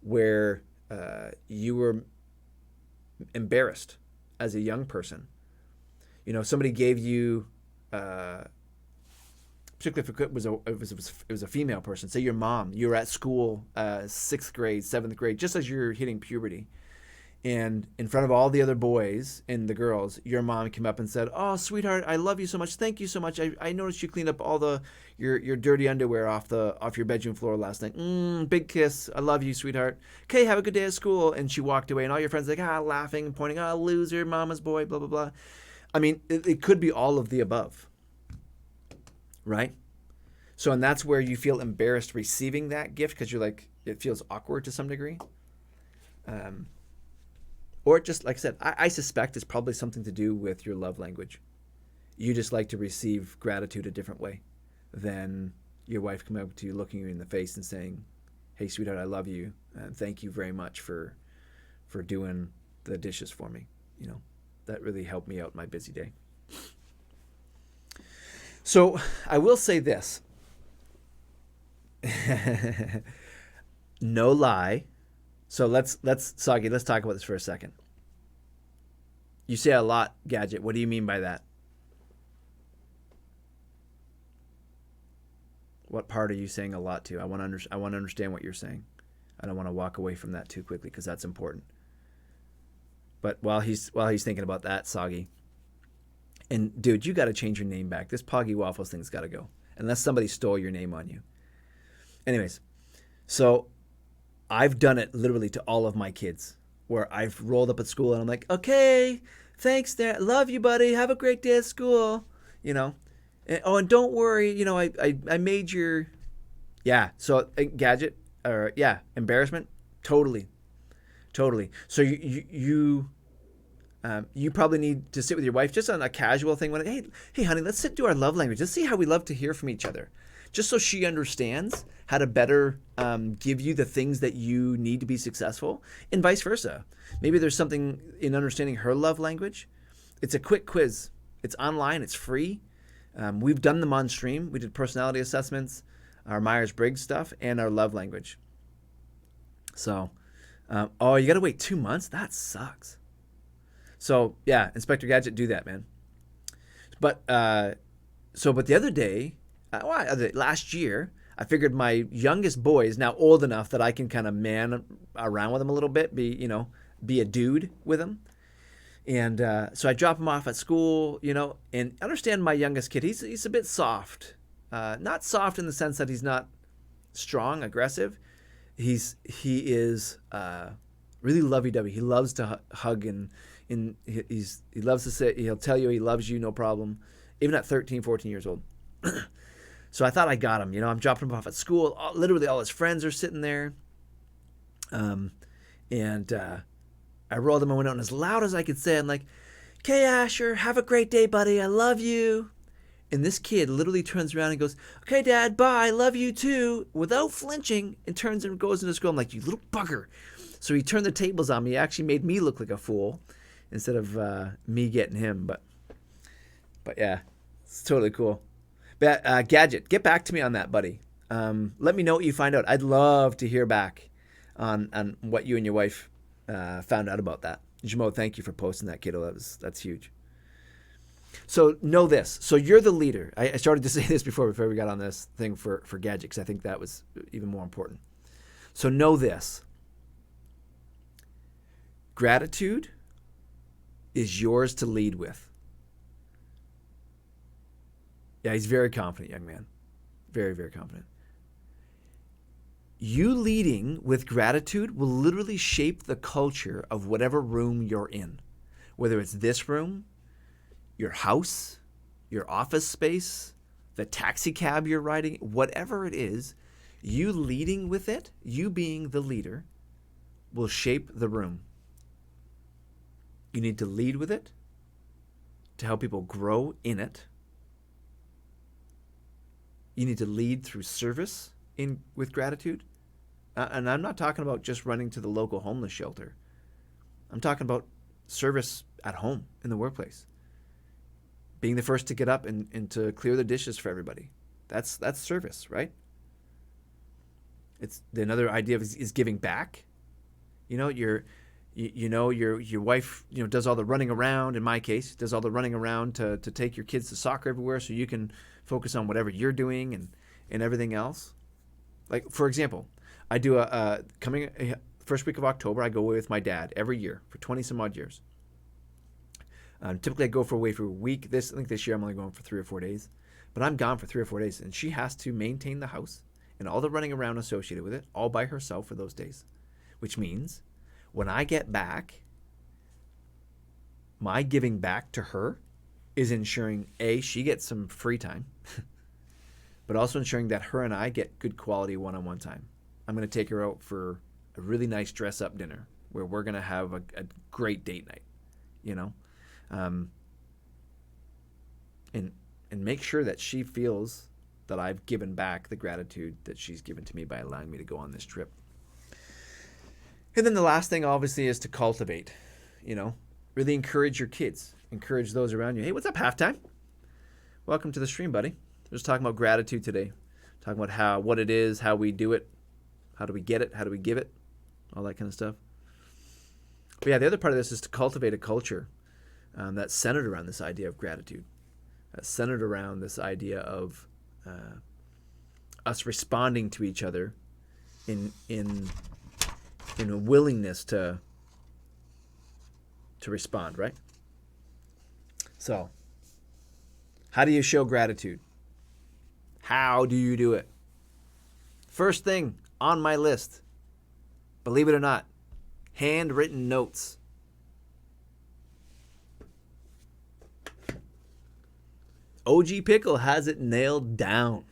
where you were embarrassed as a young person. Somebody gave you, particularly if it was a female person, say your mom, you were at school, 6th grade, 7th grade, just as you're hitting puberty. And in front of all the other boys and the girls, your mom came up and said, "Oh, sweetheart, I love you so much. Thank you so much. I noticed you cleaned up all your dirty underwear off your bedroom floor last night. Big kiss. I love you, sweetheart. Okay, have a good day at school." And she walked away, and all your friends laughing and pointing, loser, mama's boy, blah, blah, blah. I mean, it could be all of the above, right? So, and that's where you feel embarrassed receiving that gift because you're like, it feels awkward to some degree. Or just, like I said, I suspect it's probably something to do with your love language. You just like to receive gratitude a different way than your wife coming up to you, looking you in the face and saying, "Hey, sweetheart, I love you, and thank you very much for doing the dishes for me. That really helped me out my busy day." So I will say this. No lie. So let's Sagi, let's talk about this for a second. You say a lot, Gadget. What do you mean by that? What part are you saying a lot to? I want to understand what you're saying. I don't want to walk away from that too quickly because that's important. But while he's thinking about that, Sagi, and dude, you got to change your name back. This Poggy Waffles thing's got to go, unless somebody stole your name on you. Anyways, so I've done it literally to all of my kids, where I've rolled up at school and I'm like, "Okay, thanks, Dad. Love you, buddy. Have a great day at school." And don't worry, I made your, So Gadget, embarrassment, totally. So you probably need to sit with your wife just on a casual thing. Hey, honey, let's sit do our love language. Let's see how we love to hear from each other. Just so she understands how to better give you the things that you need to be successful, and vice versa. Maybe there's something in understanding her love language. It's a quick quiz. It's online. It's free. We've done them on stream. We did personality assessments, our Myers-Briggs stuff, and our love language. So, you got to wait 2 months? That sucks. So, yeah, Inspector Gadget, do that, man. But the other day, last year, I figured my youngest boy is now old enough that I can kind of man around with him a little bit, be a dude with him. And so I drop him off at school, and understand my youngest kid, he's a bit soft. Not soft in the sense that he's not strong, aggressive. He is really lovey-dovey. He loves to hug, and he loves to say, he'll tell you he loves you, no problem, even at 13, 14 years old. So I thought I got him. I'm dropping him off at school. Literally all his friends are sitting there. And I rolled him my window, and as loud as I could say, I'm like, "Okay, Asher, have a great day, buddy. I love you." And this kid literally turns around and goes, "Okay, Dad, bye. Love you too," without flinching, and turns and goes into school. I'm like, "You little bugger." So he turned the tables on me. He actually made me look like a fool instead of me getting him. But yeah, it's totally cool. But Gadget, get back to me on that, buddy. Let me know what you find out. I'd love to hear back on what you and your wife found out about that. Jamo, thank you for posting that, kiddo. That's huge. So know this. So you're the leader. I started to say this before we got on this thing for Gadget, because I think that was even more important. So know this. Gratitude is yours to lead with. Yeah, he's very confident, young man. Very, very confident. You leading with gratitude will literally shape the culture of whatever room you're in. Whether it's this room, your house, your office space, the taxi cab you're riding, whatever it is, you leading with it, you being the leader, will shape the room. You need to lead with it to help people grow in it. You need to lead through service with gratitude. And I'm not talking about just running to the local homeless shelter. I'm talking about service at home, in the workplace. Being the first to get up and to clear the dishes for everybody. That's service, right? It's another idea is giving back. Your wife, does all the running around, in my case, does all the running around to take your kids to soccer everywhere so you can focus on whatever you're doing and everything else. Like, for example, I do coming first week of October, I go away with my dad every year for 20 some odd years. Typically I go away for a week. I think this year I'm only going for 3 or 4 days, but I'm gone for 3 or 4 days, and she has to maintain the house and all the running around associated with it all by herself for those days, which means when I get back, my giving back to her is ensuring she gets some free time, but also ensuring that her and I get good quality one-on-one time. I'm going to take her out for a really nice dress-up dinner where we're going to have a great date night, and make sure that she feels that I've given back the gratitude that she's given to me by allowing me to go on this trip. And then the last thing, obviously, is to cultivate, really encourage your kids, encourage those around you. Hey, what's up, Halftime? Welcome to the stream, buddy. We're just talking about gratitude today, talking about what it is, how we do it, how do we get it, how do we give it, all that kind of stuff. But yeah, the other part of this is to cultivate a culture that's centered around this idea of gratitude, that's centered around this idea of us responding to each other in a willingness to respond, right? So, how do you show gratitude? How do you do it? First thing on my list, believe it or not, handwritten notes. OG Pickle has it nailed down.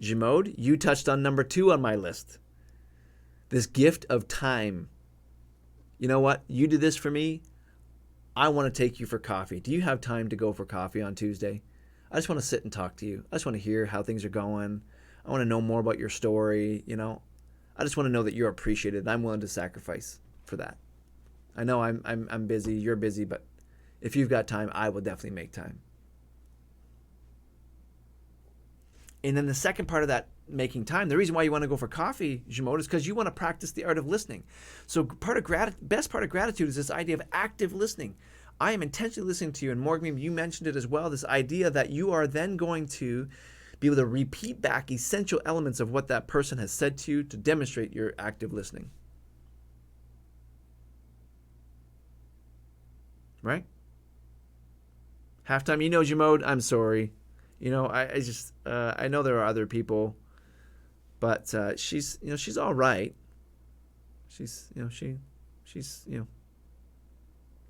Jamode, you touched on number 2 on my list. This gift of time. You know what? You do this for me. I want to take you for coffee. Do you have time to go for coffee on Tuesday? I just want to sit and talk to you. I just want to hear how things are going. I want to know more about your story. I just want to know that you're appreciated, and I'm willing to sacrifice for that. I know I'm busy. You're busy, but if you've got time, I will definitely make time. And then the second part of that making time, the reason why you want to go for coffee, Jamode, is because you want to practice the art of listening. So best part of gratitude is this idea of active listening. I am intentionally listening to you. And Morgan, you mentioned it as well, this idea that you are then going to be able to repeat back essential elements of what that person has said to you to demonstrate your active listening. Right? Halftime, you know Jamode, I'm sorry. You know, I just, I know there are other people, but she's, you know, she's all right. She's, you know, she's, you know,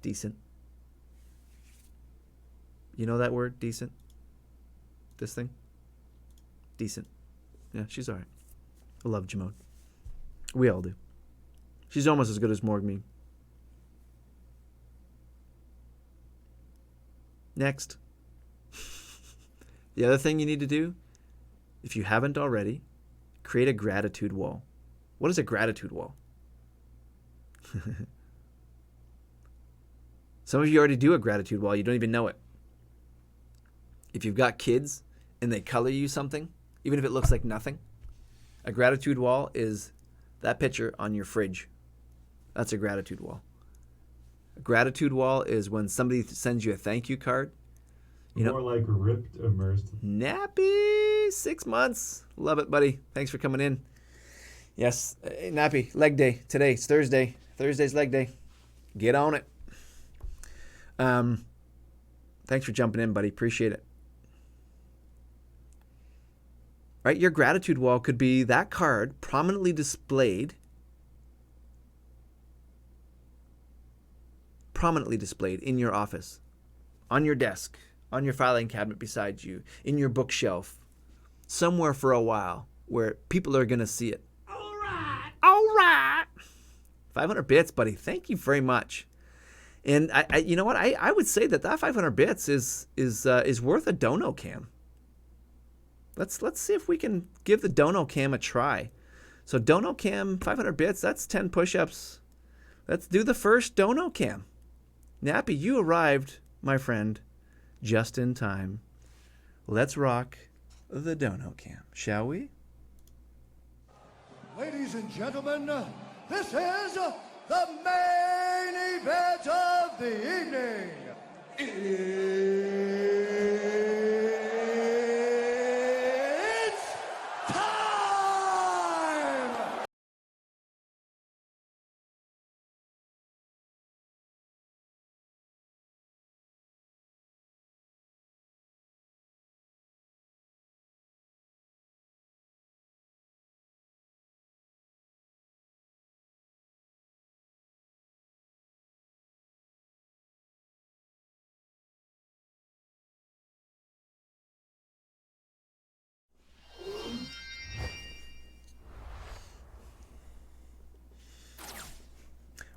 decent. You know that word, decent? This thing? Decent. Yeah, she's all right. I love Jamode. We all do. She's almost as good as Morgan. Next. The other thing you need to do, if you haven't already, create a gratitude wall. What is a gratitude wall? Some of you already do a gratitude wall. You don't even know it. If you've got kids and they color you something, even if it looks like nothing, a gratitude wall is that picture on your fridge. That's a gratitude wall. A gratitude wall is when somebody sends you a thank you card. You More like ripped, immersed. Nappy, 6 months. Love it, buddy. Thanks for coming in. Yes, Nappy, leg day today. It's Thursday. Thursday's leg day. Get on it. Thanks for jumping in, buddy. Appreciate it. Right, your gratitude wall could be that card prominently displayed in your office, on your desk, on your filing cabinet beside you, in your bookshelf, somewhere for a while where people are going to see it. All right. 500 bits, buddy. Thank you very much. And I you know what? I would say that 500 bits is worth a Dono Cam. Let's see if we can give the Dono Cam a try. So Dono Cam, 500 bits, that's 10 push-ups. Let's do the first Dono Cam. Nappy, you arrived, my friend, just in time. Let's rock the Dono Cam, shall we? Ladies and gentlemen, this is the main event of the evening. It's time!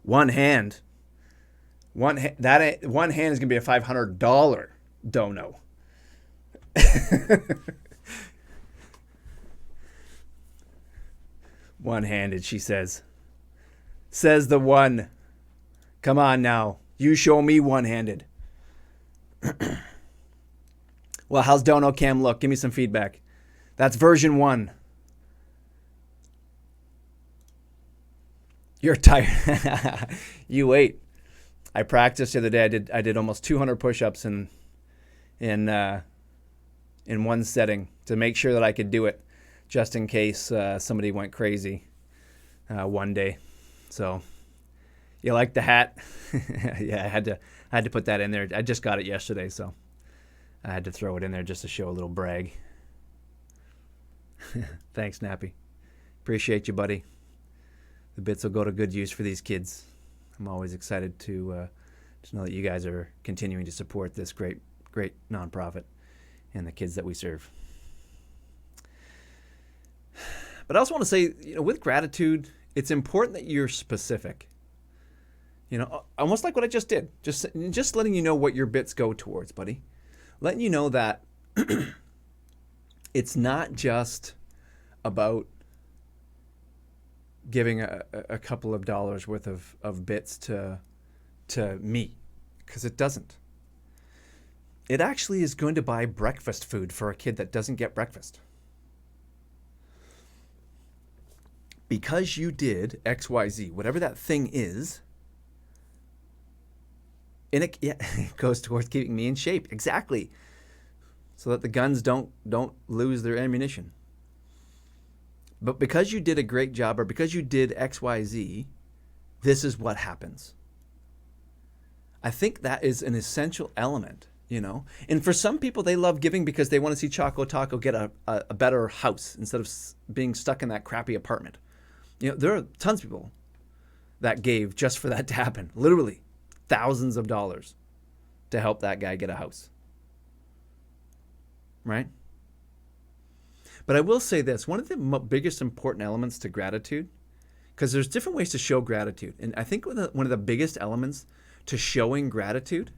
One hand. One hand is gonna be a $500 dono. One-handed, she says. Says the one. Come on now. You show me one-handed. Well, how's Dono Cam look? Give me some feedback. That's version 1. You're tired. You wait. I practiced the other day. I did almost 200 push-ups in one setting to make sure that I could do it, just in case somebody went crazy one day. So, you like the hat? Yeah, I had to put that in there. I just got it yesterday, so I had to throw it in there just to show a little brag. Thanks, Nappy. Appreciate you, buddy. The bits will go to good use for these kids. I'm always excited to know that you guys are continuing to support this great nonprofit and the kids that we serve. But I also want to say, with gratitude, it's important that you're specific. Almost like what I just did. Just letting you know what your bits go towards, buddy. Letting you know that it's not just about giving a couple of dollars worth of bits to me, because it doesn't. It actually is going to buy breakfast food for a kid that doesn't get breakfast. Because you did XYZ, whatever that thing is, And it goes towards keeping me in shape. Exactly. So that the guns don't lose their ammunition. But because you did a great job, or because you did XYZ, this is what happens. I think that is an essential element, you know. And for some people, they love giving because they want to see Choco Taco get a better house instead of being stuck in that crappy apartment. You know, there are tons of people that gave just for that to happen. Literally thousands of dollars to help that guy get a house. Right? But I will say this, one of the biggest important elements to gratitude, because there's different ways to show gratitude. And I think one of the biggest elements to showing gratitude,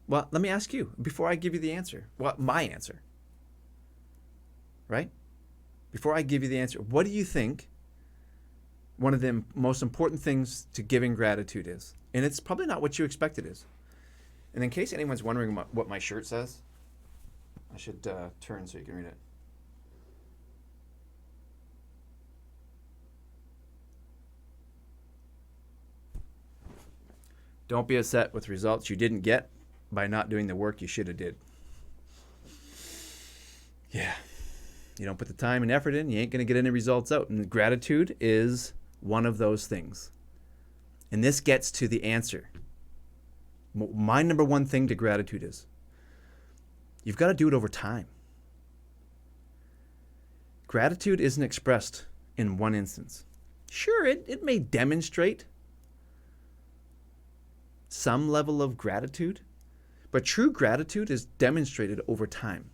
well, let me ask you, before I give you the answer, my answer, right? Before I give you the answer, what do you think one of the most important things to giving gratitude is? And it's probably not what you expect it is. And in case anyone's wondering what my shirt says, I should turn so you can read it. Don't be upset with results you didn't get by not doing the work you should have did. Yeah. You don't put the time and effort in, you ain't going to get any results out. And gratitude is one of those things. And this gets to the answer. My number one thing to gratitude is you've got to do it over time. Gratitude isn't expressed in one instance. Sure, it may demonstrate some level of gratitude, but true gratitude is demonstrated over time.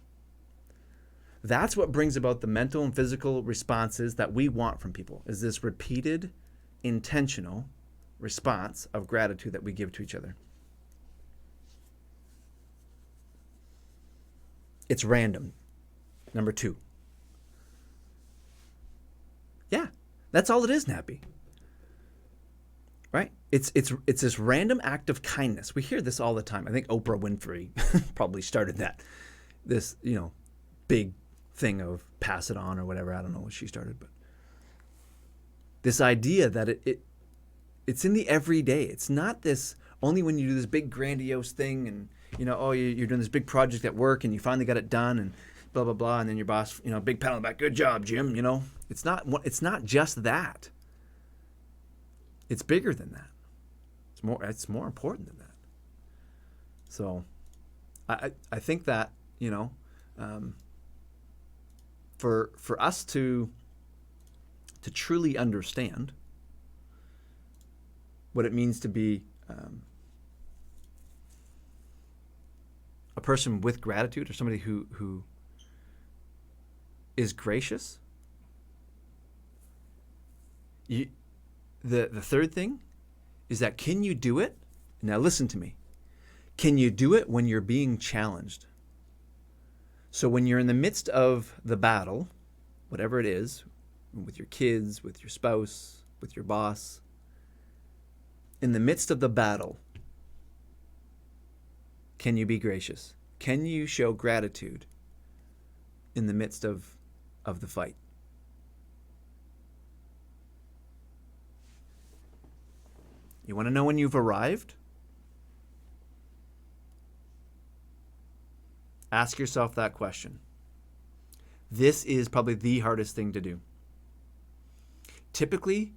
That's what brings about the mental and physical responses that we want from people, is this repeated, intentional response of gratitude that we give to each other. It's random. Number 2. Yeah, that's all it is, Nappy. Right? It's this random act of kindness. We hear this all the time. I think Oprah Winfrey probably started that. This, big thing of pass it on or whatever. I don't know what she started, but this idea that it's in the everyday. It's not this only when you do this big grandiose thing and you're doing this big project at work and you finally got it done and blah blah blah, and then your boss, big pat on the back, good job, Jim. It's not just that. It's bigger than that. It's more important than that. So I think that for us to truly understand what it means to be a person with gratitude, or somebody who is gracious, the third thing is that, can you do it? Now listen to me. Can you do it when you're being challenged? So when you're in the midst of the battle, whatever it is, with your kids, with your spouse, with your boss, in the midst of the battle, can you be gracious? Can you show gratitude in the midst of the fight? You want to know when you've arrived? Ask yourself that question. This is probably the hardest thing to do. Typically,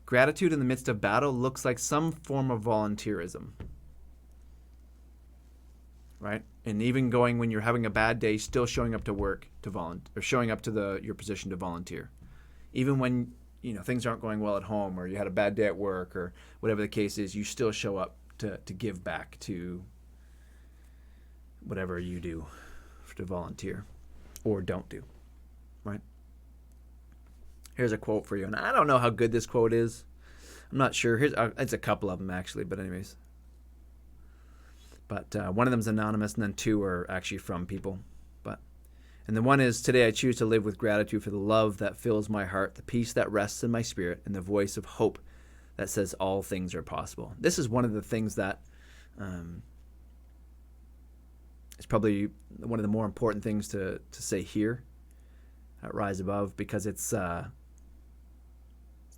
gratitude in the midst of battle looks like some form of volunteerism. Right? And even going when you're having a bad day, still showing up to work to volunteer, or showing up to your position to volunteer. Even when things aren't going well at home, or you had a bad day at work, or whatever the case is, you still show up to give back to whatever you do to volunteer or don't do, right? Here's a quote for you, and I don't know how good this quote is. I'm not sure. It's a couple of them actually, but anyways. But one of them is anonymous, and then 2 are actually from people. And the one is, today I choose to live with gratitude for the love that fills my heart, the peace that rests in my spirit, and the voice of hope that says all things are possible. This is one of the things that is probably one of the more important things to say here at Rise Above, because it's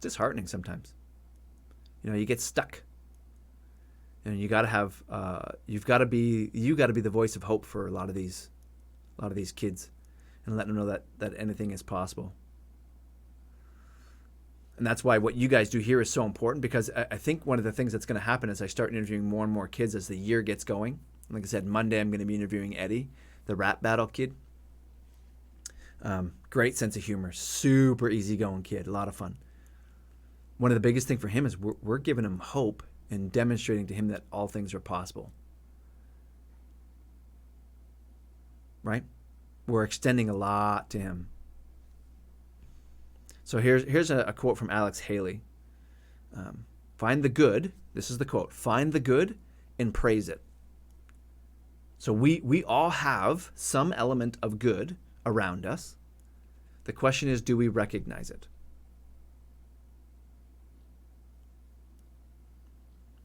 disheartening sometimes. You get stuck. And you got to have you got to be the voice of hope for a lot of these kids, and let them know that anything is possible. And that's why what you guys do here is so important, because I think one of the things that's going to happen is I start interviewing more and more kids as the year gets going. Like I said, Monday I'm going to be interviewing Eddie, the rap battle kid. Great sense of humor, super easygoing kid, a lot of fun. One of the biggest thing for him is we're giving him hope and demonstrating to him that all things are possible. Right? We're extending a lot to him. So here's a quote from Alex Haley. Find the good. This is the quote. Find the good and praise it. So we all have some element of good around us. The question is, do we recognize it?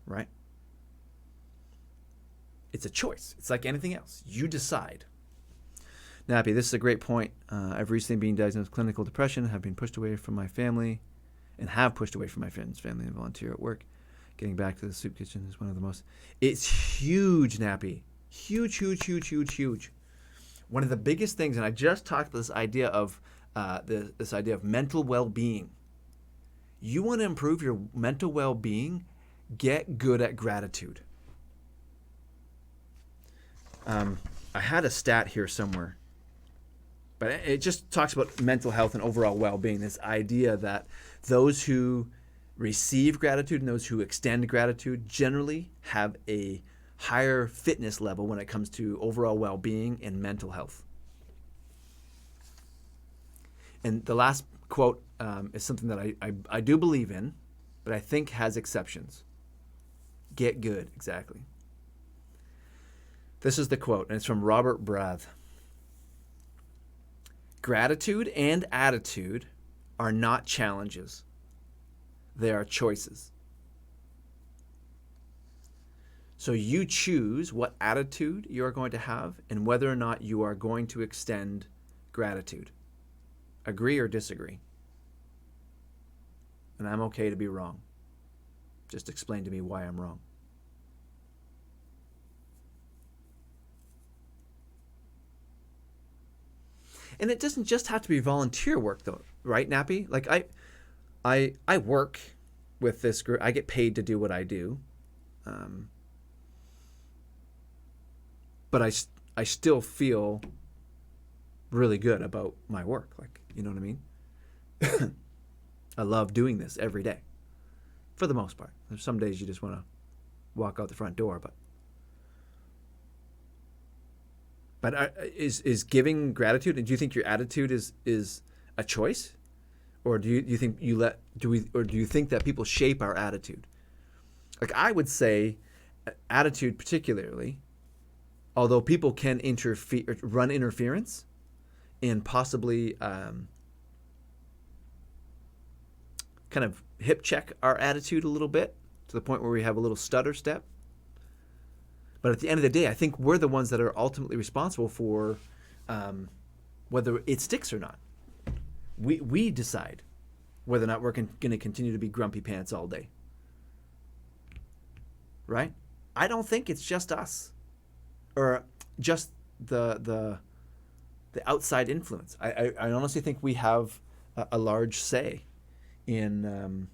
Right? It's a choice. It's like anything else. You decide. Nappy, this is a great point. I've recently been diagnosed with clinical depression, have been pushed away from my family, and have pushed away from my friends, family, and volunteer at work. Getting back to the soup kitchen is one of the most... It's huge, Nappy. Huge, huge, huge, huge, huge. One of the biggest things, and I just talked about this idea of mental well-being. You want to improve your mental well-being? Get good at gratitude. I had a stat here somewhere, but it just talks about mental health and overall well-being. This idea that those who receive gratitude and those who extend gratitude generally have a higher fitness level when it comes to overall well-being and mental health. And the last quote is something that I do believe in, but I think has exceptions. Get good, exactly. This is the quote, and it's from Robert Brath. Gratitude and attitude are not challenges. They are choices. So you choose what attitude you are going to have and whether or not you are going to extend gratitude. Agree or disagree? And I'm okay to be wrong. Just explain to me why I'm wrong. And it doesn't just have to be volunteer work, though, right, Nappy? Like I work with this group. I get paid to do what I do, but I still feel really good about my work. Like, you know what I mean? I love doing this every day, for the most part. There's some days you just want to walk out the front door, but is giving gratitude, and do you think your attitude is a choice, or do you think do you think that people shape our attitude? Like, I would say attitude particularly, although people can run interference and possibly kind of hip check our attitude a little bit to the point where we have a little stutter step. But at the end of the day, I think we're the ones that are ultimately responsible for whether it sticks or not. We decide whether or not we're going to continue to be grumpy pants all day. Right? I don't think it's just us, or just the outside influence. I honestly think we have a large say in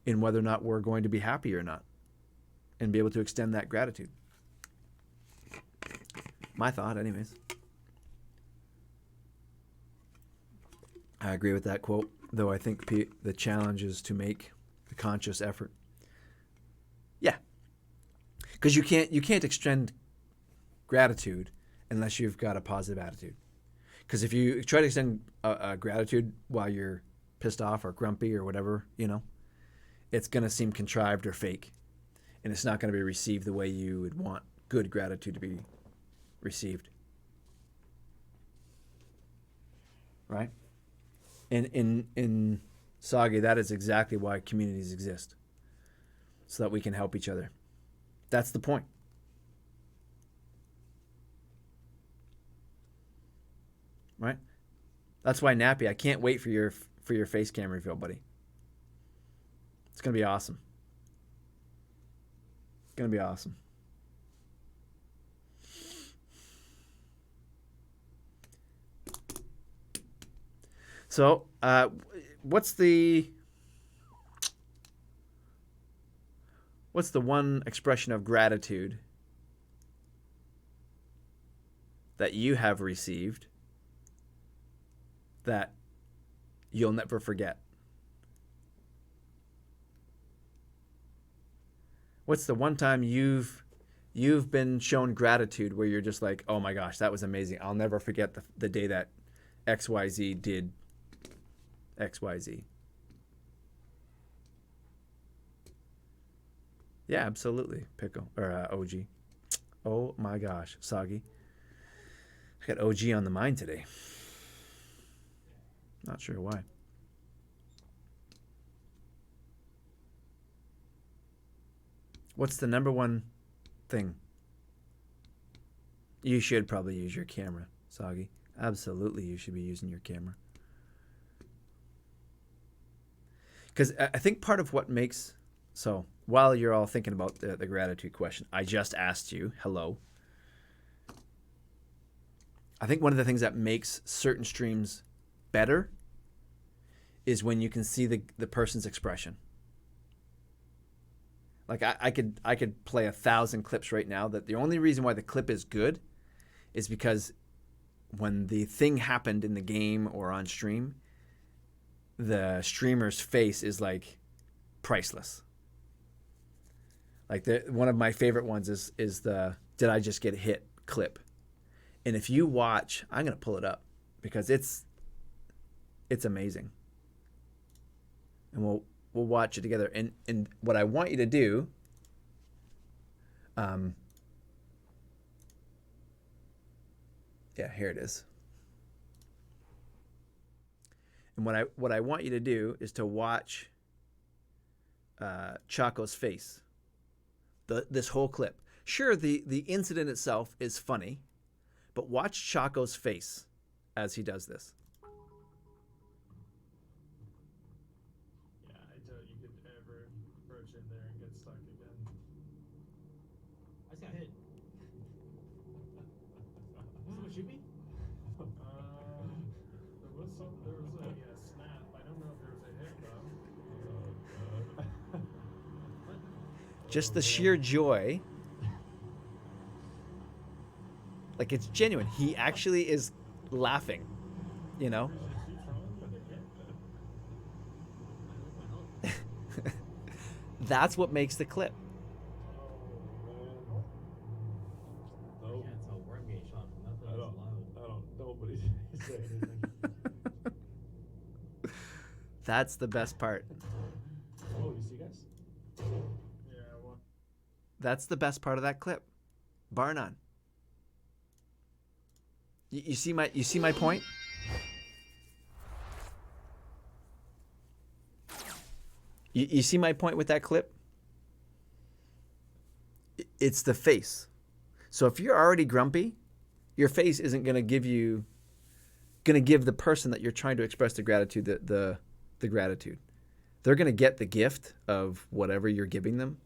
whether or not we're going to be happy or not, and be able to extend that gratitude. My thought, anyways. I agree with that quote, though I think the challenge is to make the conscious effort. Yeah. Because you can't extend gratitude unless you've got a positive attitude. Because if you try to extend a gratitude while you're pissed off or grumpy or whatever, it's going to seem contrived or fake. And it's not going to be received the way you would want good gratitude to be received. Right? And in Sagi, that is exactly why communities exist. So that we can help each other. That's the point. Right? That's why Nappy, I can't wait for your face cam reveal, buddy. It's going to be awesome. Gonna be awesome. So, what's the one expression of gratitude that you have received that you'll never forget? What's the one time you've been shown gratitude where you're just like, oh my gosh, that was amazing. I'll never forget the day that XYZ did XYZ. Yeah, absolutely. Pickle or OG. Oh my gosh, Soggy. I got OG on the mind today. Not sure why. What's the number one thing? You should probably use your camera, Soggy. Absolutely, you should be using your camera. Because I think part of what makes... So, while you're all thinking about the gratitude question, I just asked you, hello. I think one of the things that makes certain streams better is when you can see the person's expression. Like I could play 1,000 clips right now that the only reason why the clip is good is because when the thing happened in the game or on stream, the streamer's face is like priceless. Like one of my favorite ones is the "Did I just get hit?" clip. And if you watch, I'm gonna pull it up because it's amazing. And we'll watch it together. And what I want you to do, yeah, here it is. And what I want you to do is to watch Chaco's face. This whole clip. Sure, the incident itself is funny, but watch Chaco's face as he does this. Yeah, I doubt you could ever approach in there and get stuck again. I just got hit. Someone shoot me? There was a snap. I don't know if there was a hit though. Just the sheer joy. Like, it's genuine. He actually is laughing, you know? That's what makes the clip. I can't tell where I'm getting shot from. Nothing is loud. Nobody's saying anything. That's the best part. Oh, you see guys? Yeah, well. That's the best part of that clip. Bar none. You see my point? You see my point with that clip? It's the face. So if you're already grumpy, your face isn't going to give the person that you're trying to express the gratitude the gratitude. They're going to get the gift of whatever you're giving them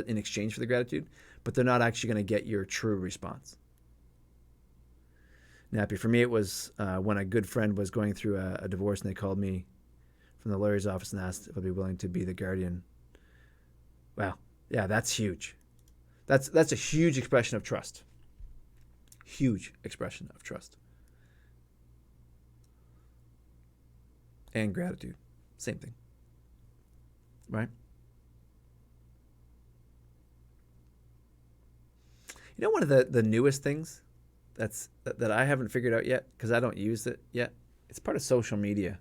in exchange for the gratitude, but they're not actually going to get your true response. Nappy, for me, it was when a good friend was going through a divorce and they called me from the lawyer's office and asked if I'd be willing to be the guardian. Wow. Yeah, that's huge. That's a huge expression of trust. Huge expression of trust. And gratitude. Same thing. Right? You know, one of the newest things that I haven't figured out yet, because I don't use it yet, it's part of social media.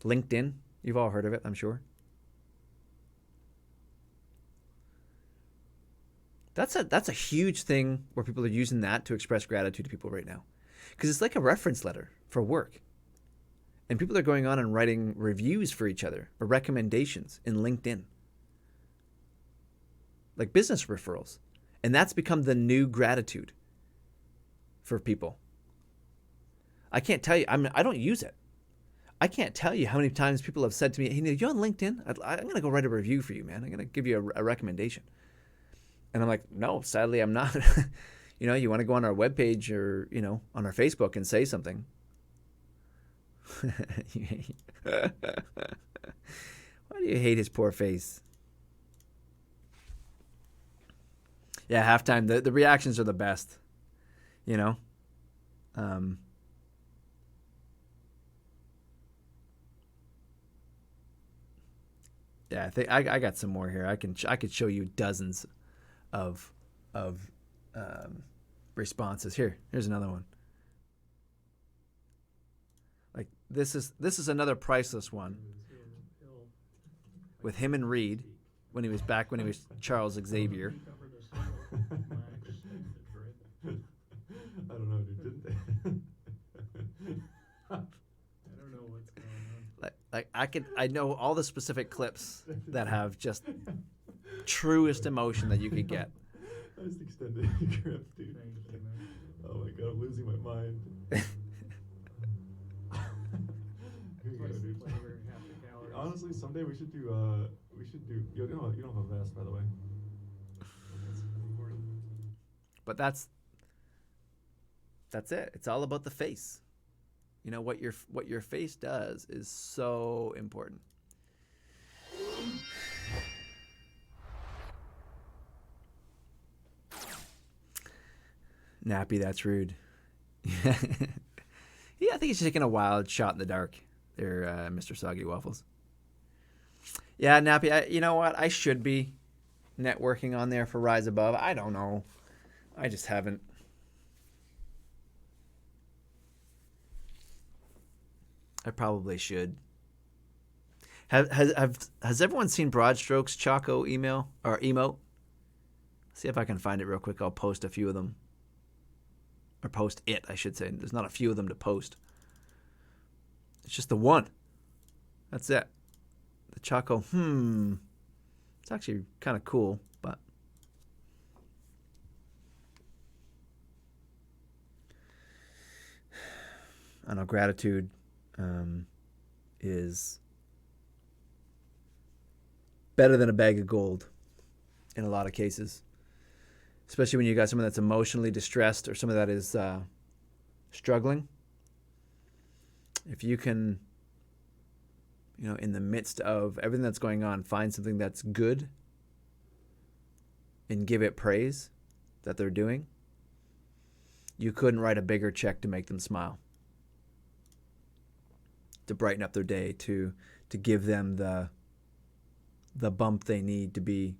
LinkedIn. You've all heard of it, I'm sure. That's a huge thing where people are using that to express gratitude to people right now. Because it's like a reference letter for work. And people are going on and writing reviews for each other or recommendations in LinkedIn. Like business referrals. And that's become the new gratitude for people. I can't tell you, I don't use it. I can't tell you how many times people have said to me, hey, you're on LinkedIn? I'm going to go write a review for you, man. I'm going to give you a recommendation. And I'm like, no, sadly, I'm not. You want to go on our webpage or, on our Facebook and say something. Why do you hate his poor face? Yeah, halftime, the reactions are the best, Yeah, I think I got some more here. I could show you dozens of responses. Here's another one. Like this is another priceless one with him and Reed when he was Charles Xavier. I don't know, dude. Didn't they? I don't know what's going on. I know all the specific clips that have just truest emotion that you could get. I just extended your grip, dude. Thank you, man. Oh my god, I'm losing my mind. Here you go, Twice the dude. flavor, half the calories. Honestly, someday we should do you don't have a vest, by the way. That's important. But that's it. It's all about the face. What your face does is so important. Nappy, that's rude. Yeah, I think he's taking a wild shot in the dark there, Mr. Soggy Waffles. Yeah, Nappy, you know what? I should be networking on there for Rise Above. I don't know. I just haven't. I probably should. Has everyone seen Broadstrokes Choco email or emote? See if I can find it real quick. I'll post a few of them. Or post it, I should say. There's not a few of them to post. It's just the one. That's it. The Choco, It's actually kind of cool, but. I know gratitude is better than a bag of gold in a lot of cases. Especially when you got someone that's emotionally distressed or someone that is struggling. If you can, in the midst of everything that's going on, find something that's good and give it praise that they're doing, you couldn't write a bigger check to make them smile, to brighten up their day, to give them the bump they need to be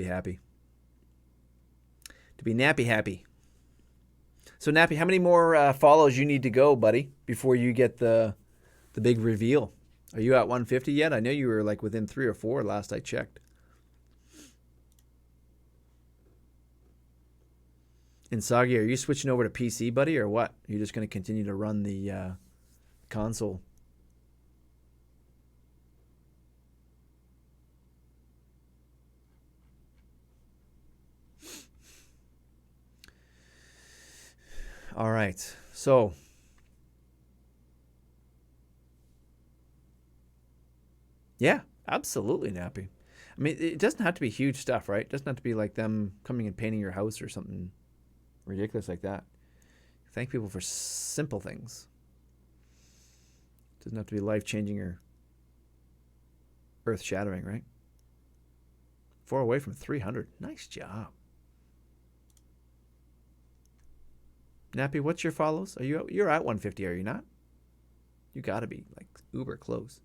happy, to be nappy happy. So Nappy, how many more follows you need to go, buddy, before you get the big reveal? Are you at 150 yet? I know you were like within 3 or 4 last I checked. And Soggy, are you switching over to PC, buddy, or what? Are you just going to continue to run the console? All right, so yeah, absolutely, Nappy. I mean, it doesn't have to be huge stuff, right? It doesn't have to be like them coming and painting your house or something ridiculous like that. Thank people for simple things. It doesn't have to be life-changing or earth-shattering, right? 4 away from 300. Nice job. Nappy, what's your follows? You're at 150, are you not? You got to be like uber close.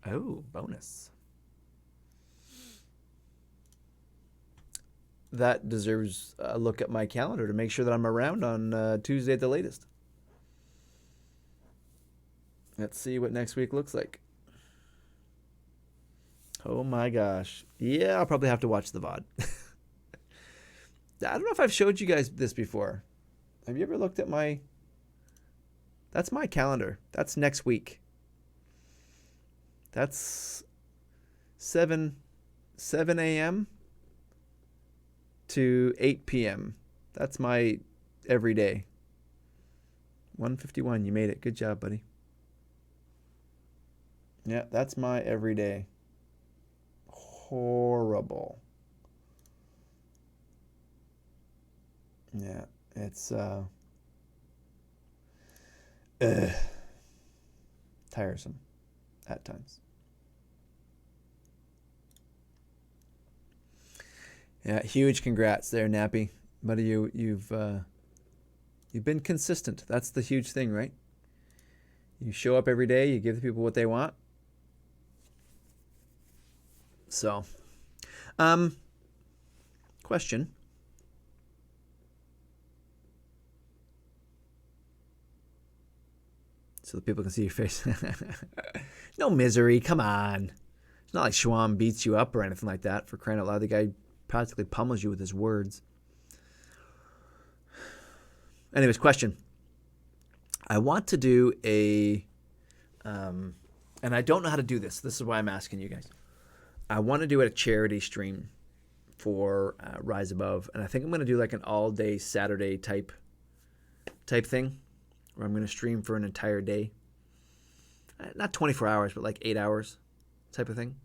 Oh, bonus. That deserves a look at my calendar to make sure that I'm around on Tuesday at the latest. Let's see what next week looks like. Oh my gosh. Yeah, I'll probably have to watch the VOD. I don't know if I've showed you guys this before. Have you ever looked at my... That's my calendar. That's next week. That's 7 a.m. to 8 p.m. That's my every day. 151. You made it. Good job, buddy. Yeah, that's my everyday. Horrible. Yeah, it's tiresome at times. Yeah, huge congrats there, Nappy. Buddy, you've been consistent. That's the huge thing, right? You show up every day, you give the people what they want. So, question. So the people can see your face. No misery, come on. It's not like Schwam beats you up or anything like that, for crying out loud. The guy practically pummels you with his words. Anyways, question. I want to do a, and I don't know how to do this. This is why I'm asking you guys. I want to do a charity stream for Rise Above, and I think I'm going to do like an all-day Saturday type thing, where I'm going to stream for an entire day. Not 24 hours, but like 8 hours type of thing,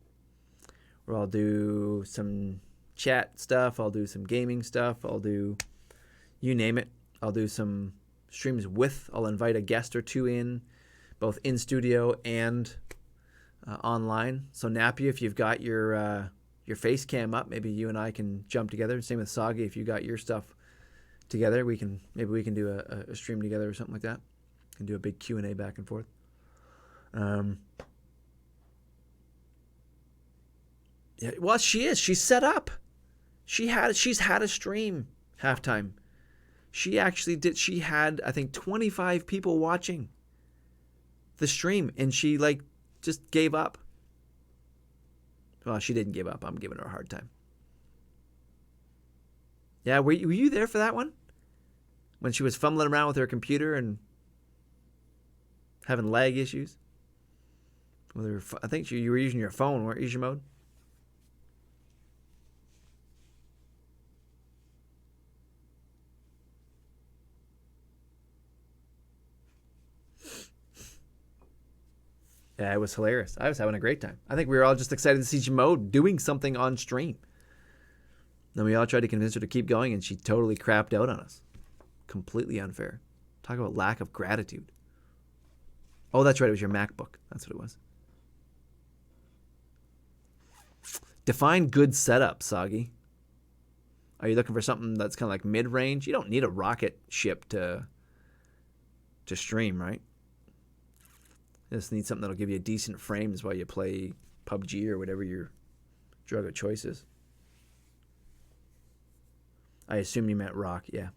where I'll do some chat stuff, I'll do some gaming stuff, I'll do, you name it. I'll do some streams I'll invite a guest or two in, both in studio and online. So Nappy, if you've got your face cam up, maybe you and I can jump together. Same with Soggy, if you got your stuff together, maybe we can do a stream together or something like that. And do a big Q&A back and forth. Yeah, well, she's set up. She's had a stream halftime. She actually did. She had, I think, 25 people watching the stream, and she like just gave up. Well, she didn't give up. I'm giving her a hard time. Yeah, were you there for that one? When she was fumbling around with her computer and having lag issues? I think you were using your phone, weren't you, user mode? Yeah, it was hilarious. I was having a great time. I think we were all just excited to see Jamode doing something on stream. Then we all tried to convince her to keep going, and she totally crapped out on us. Completely unfair. Talk about lack of gratitude. Oh, that's right. It was your MacBook. That's what it was. Define good setup, Soggy. Are you looking for something that's kind of like mid-range? You don't need a rocket ship to stream, right? You just need something that'll give you decent frames while you play PUBG or whatever your drug of choice is. I assume you meant rock, yeah.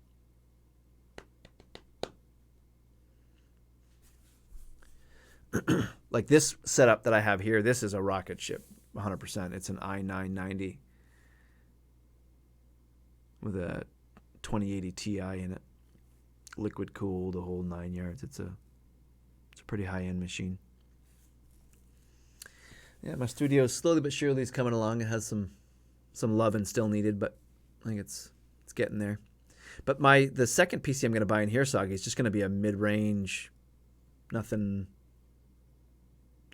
Like this setup that I have here, this is a rocket ship, 100%. It's an i990 with a 2080 Ti in it. Liquid cooled, the whole 9 yards. It's a pretty high-end machine. Yeah, my studio slowly but surely is coming along. It has some love and still needed, but I think it's getting there. But the second PC I'm going to buy in here, Soggy, is just going to be a mid-range, nothing.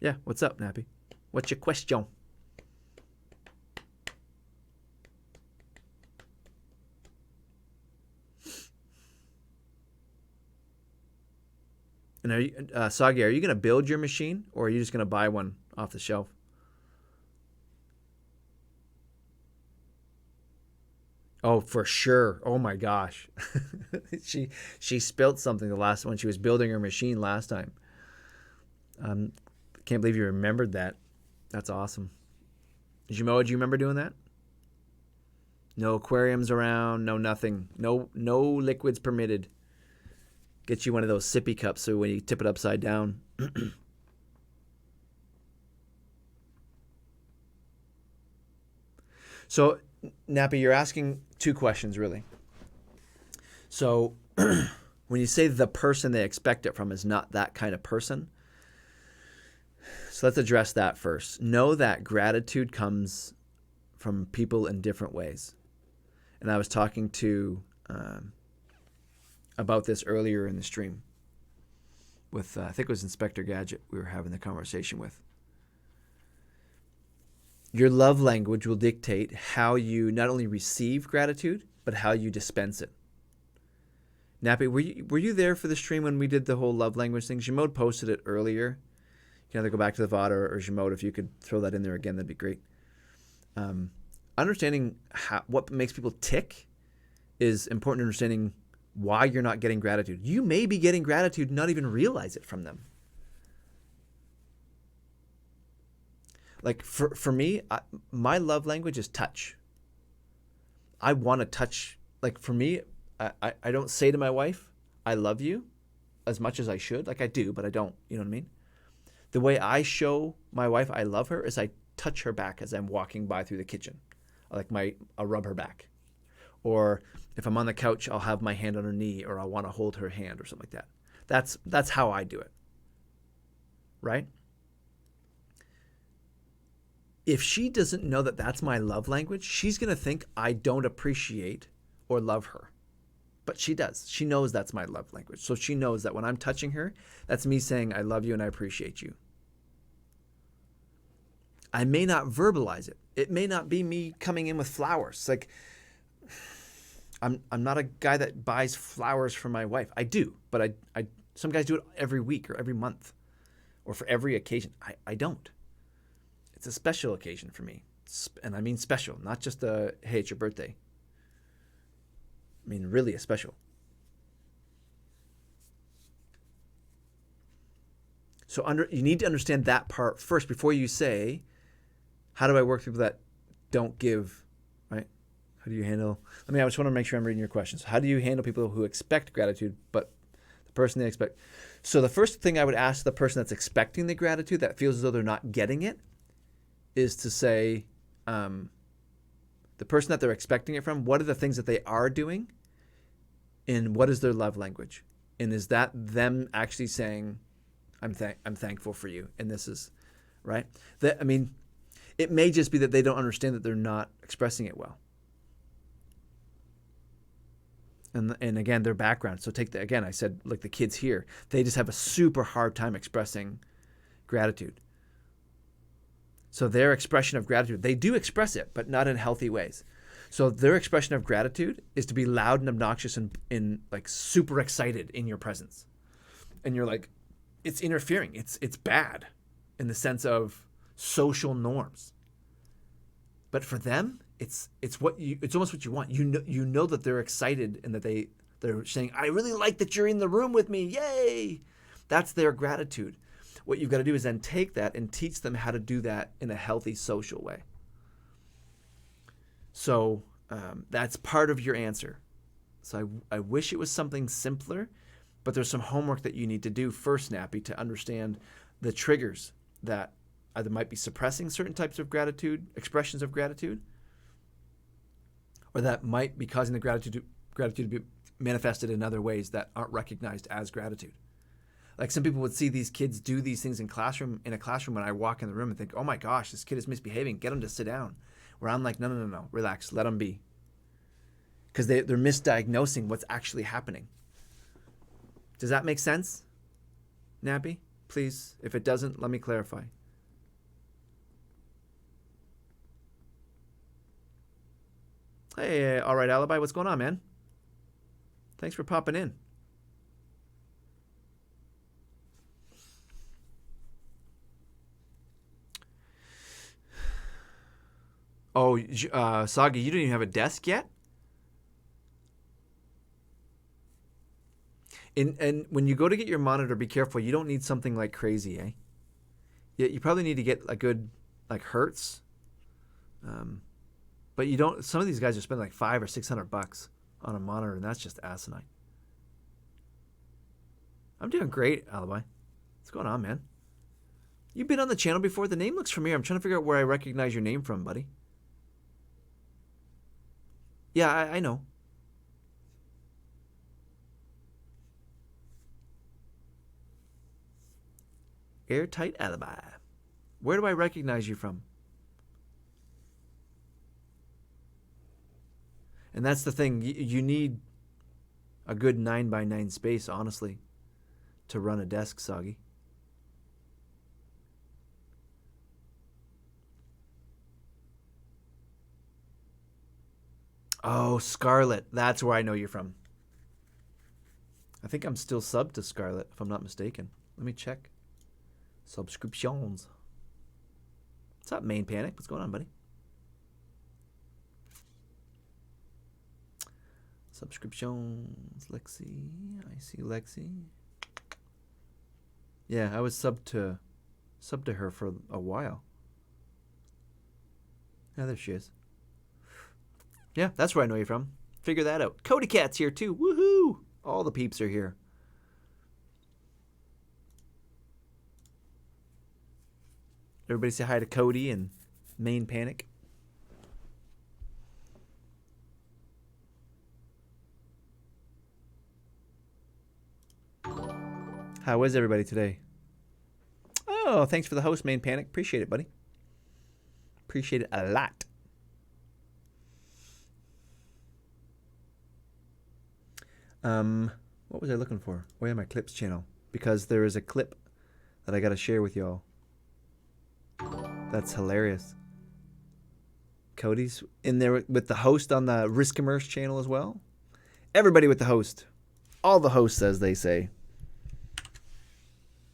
Yeah, what's up, Nappy? What's your question? And are you, Soggy, are you going to build your machine, or are you just going to buy one off the shelf? Oh, for sure. Oh my gosh. she spilled something the last when she was building her machine last time. Can't believe you remembered that. That's awesome. Jimo, do you remember doing that? No aquariums around, no nothing. No liquids permitted. Get you one of those sippy cups so when you tip it upside down. So, Nappy, you're asking two questions, really. So, when you say the person they expect it from is not that kind of person, so let's address that first. Know that gratitude comes from people in different ways. And I was talking to about this earlier in the stream. with I think it was Inspector Gadget we were having the conversation with. Your love language will dictate how you not only receive gratitude, but how you dispense it. Nappy, were you there for the stream when we did the whole love language thing? Jimode posted it earlier. You can either go back to the VOD or Jimode, if you could throw that in there again, that'd be great. Understanding what makes people tick is important. Understanding why you're not getting gratitude. You may be getting gratitude, not even realize it from them. Like for me, my love language is touch. I want to touch. Like for me, I don't say to my wife, I love you, as much as I should. Like I do, but I don't. You know what I mean? The way I show my wife I love her is I touch her back as I'm walking by through the kitchen. I'll rub her back. Or if I'm on the couch, I'll have my hand on her knee, or I'll want to hold her hand or something like that. That's how I do it. Right? If she doesn't know that that's my love language, she's going to think I don't appreciate or love her. But she does. She knows that's my love language. So she knows that when I'm touching her, that's me saying I love you and I appreciate you. I may not verbalize it. It may not be me coming in with flowers. Like, I'm not a guy that buys flowers for my wife. I do, but I some guys do it every week or every month or for every occasion. I don't. It's a special occasion for me. And I mean special, not just a, hey, it's your birthday. I mean, really a special. So you need to understand that part first before you say, how do I work with people that don't give, right? How do you handle, I just want to make sure I'm reading your questions. How do you handle people who expect gratitude, but the person they expect? So the first thing I would ask the person that's expecting the gratitude, that feels as though they're not getting it, is to say, the person that they're expecting it from, what are the things that they are doing? And what is their love language? And is that them actually saying, I'm thankful for you, and this is, right? It may just be that they don't understand that they're not expressing it well. And again, their background. So again, I said, like the kids here, they just have a super hard time expressing gratitude. So their expression of gratitude, they do express it, but not in healthy ways. So their expression of gratitude is to be loud and obnoxious and like super excited in your presence. And you're like, it's interfering. It's bad in the sense of social norms. But for them, it's almost what you want. You know that they're excited and that they're saying, I really like that you're in the room with me. Yay! That's their gratitude. What you've got to do is then take that and teach them how to do that in a healthy social way. So that's part of your answer. So I wish it was something simpler, but there's some homework that you need to do first, Nappy, to understand the triggers that either might be suppressing certain types of gratitude, expressions of gratitude, or that might be causing the gratitude to be manifested in other ways that aren't recognized as gratitude. Like some people would see these kids do these things in a classroom when I walk in the room and think, oh my gosh, this kid is misbehaving. Get him to sit down. Where I'm like, no, relax, let them be. Because they're misdiagnosing what's actually happening. Does that make sense, Nappy? Please, if it doesn't, let me clarify. Hey, all right, Alibi, what's going on, man? Thanks for popping in. Oh, Saga, you don't even have a desk yet? And when you go to get your monitor, be careful. You don't need something like crazy, eh? Yeah, you probably need to get a good, like Hertz. But you don't. Some of these guys are spending like $500 or $600 on a monitor, and that's just asinine. I'm doing great, Alibi. What's going on, man? You've been on the channel before. The name looks familiar. I'm trying to figure out where I recognize your name from, buddy. Yeah, I know. Airtight Alibi. Where do I recognize you from? And that's the thing. You need a good 9x9 space, honestly, to run a desk, Soggy. Oh, Scarlet. That's where I know you're from. I think I'm still subbed to Scarlet, if I'm not mistaken. Let me check. Subscriptions. What's up, Main Panic? What's going on, buddy? Subscriptions. Lexi. I see Lexi. Yeah, I was subbed to her for a while. Yeah, there she is. Yeah, that's where I know you're from. Figure that out. Cody Cat's here too. Woohoo! All the peeps are here. Everybody say hi to Cody and Main Panic. How is everybody today? Oh, thanks for the host, Main Panic. Appreciate it, buddy. Appreciate it a lot. What was I looking for? Oh yeah, my clips channel. Because there is a clip that I gotta share with y'all. That's hilarious. Cody's in there with the host on the Risk Immerse channel as well. Everybody with the host. All the hosts, as they say.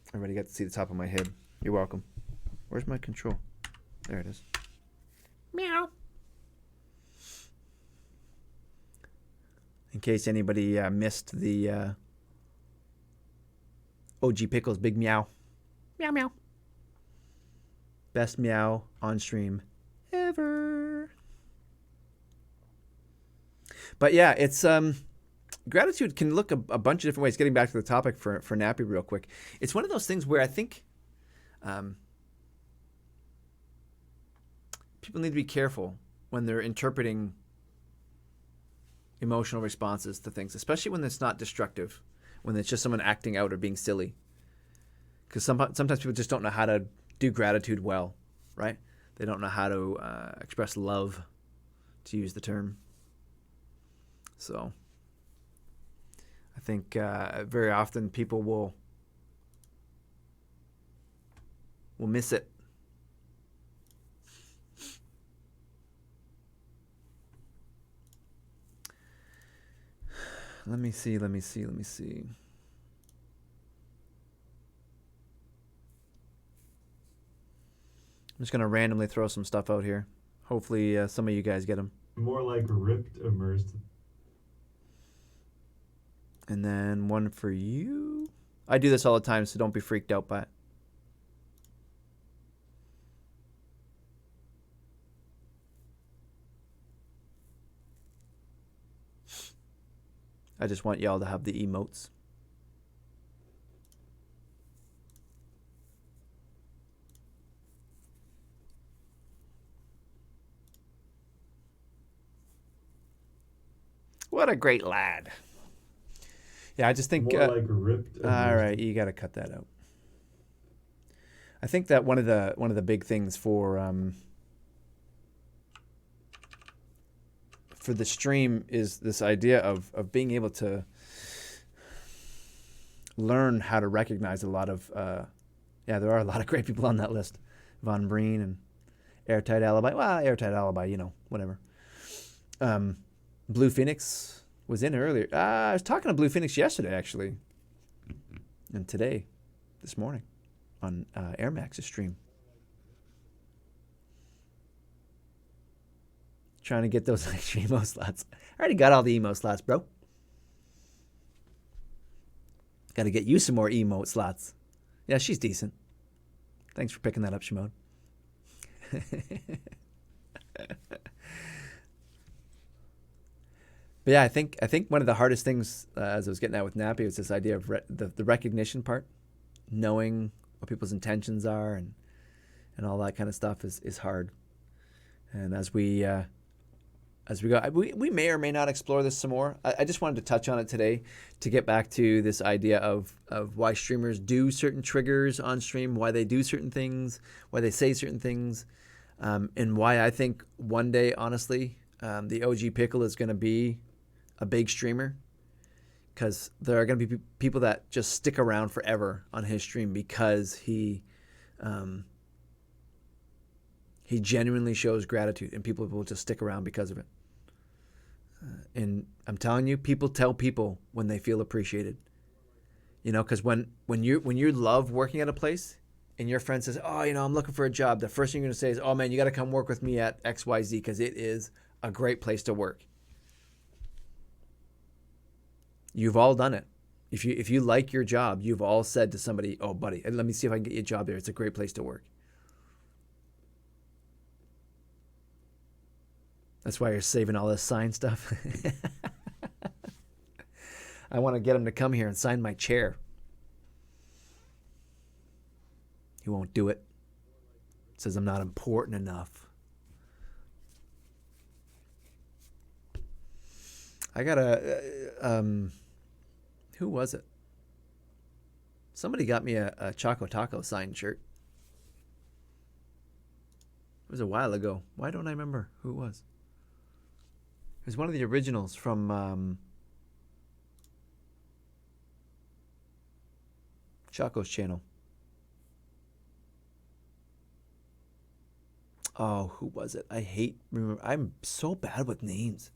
Everybody got to see the top of my head. You're welcome. Where's my control? There it is. Meow. In case anybody missed the OG Pickles big meow. Meow meow. Best meow on stream ever. But yeah, it's gratitude can look a bunch of different ways. Getting back to the topic for Nappy real quick. It's one of those things where I think people need to be careful when they're interpreting emotional responses to things, especially when it's not destructive, when it's just someone acting out or being silly. Because sometimes people just don't know how to do gratitude well, right? They don't know how to express love, to use the term. So I think very often people will miss it. Let me see. I'm just going to randomly throw some stuff out here. Hopefully some of you guys get them. More like ripped, immersed. And then one for you. I do this all the time, so don't be freaked out by it. I just want y'all to have the emotes. What a great lad. Yeah, I just think... More like ripped. All right, you got to cut that out. I think that one of the big things for the stream is this idea of being able to learn how to recognize a lot of... there are a lot of great people on that list. Von Breen and Airtight Alibi. Well, Airtight Alibi, whatever. Blue Phoenix was in earlier. I was talking to Blue Phoenix yesterday, actually. And today, this morning, on Air Max's stream. Trying to get those extra emo slots. I already got all the emo slots, bro. Got to get you some more emote slots. Yeah, she's decent. Thanks for picking that up, Shimon. But yeah, I think one of the hardest things, as I was getting at with Nappy, was this idea of the recognition part, knowing what people's intentions are and all that kind of stuff is hard. And as we go, we may or may not explore this some more. I just wanted to touch on it today to get back to this idea of why streamers do certain triggers on stream, why they do certain things, why they say certain things, and why I think one day, honestly, the OG Pickle is going to be a big streamer, because there are going to be people that just stick around forever on his stream because he genuinely shows gratitude, and people will just stick around because of it. And I'm telling you, people tell people when they feel appreciated. You know, because when you love working at a place, and your friend says, "Oh, I'm looking for a job," the first thing you're going to say is, "Oh man, you got to come work with me at XYZ because it is a great place to work." You've all done it. If you like your job, you've all said to somebody, "Oh, buddy, let me see if I can get you a job there. It's a great place to work." That's why you're saving all this sign stuff. I want to get him to come here and sign my chair. He won't do it. Says I'm not important enough. I got who was it? Somebody got me a Choco Taco signed shirt. It was a while ago. Why don't I remember who it was? It was one of the originals from Choco's channel. Oh, who was it? Remember. I'm so bad with names.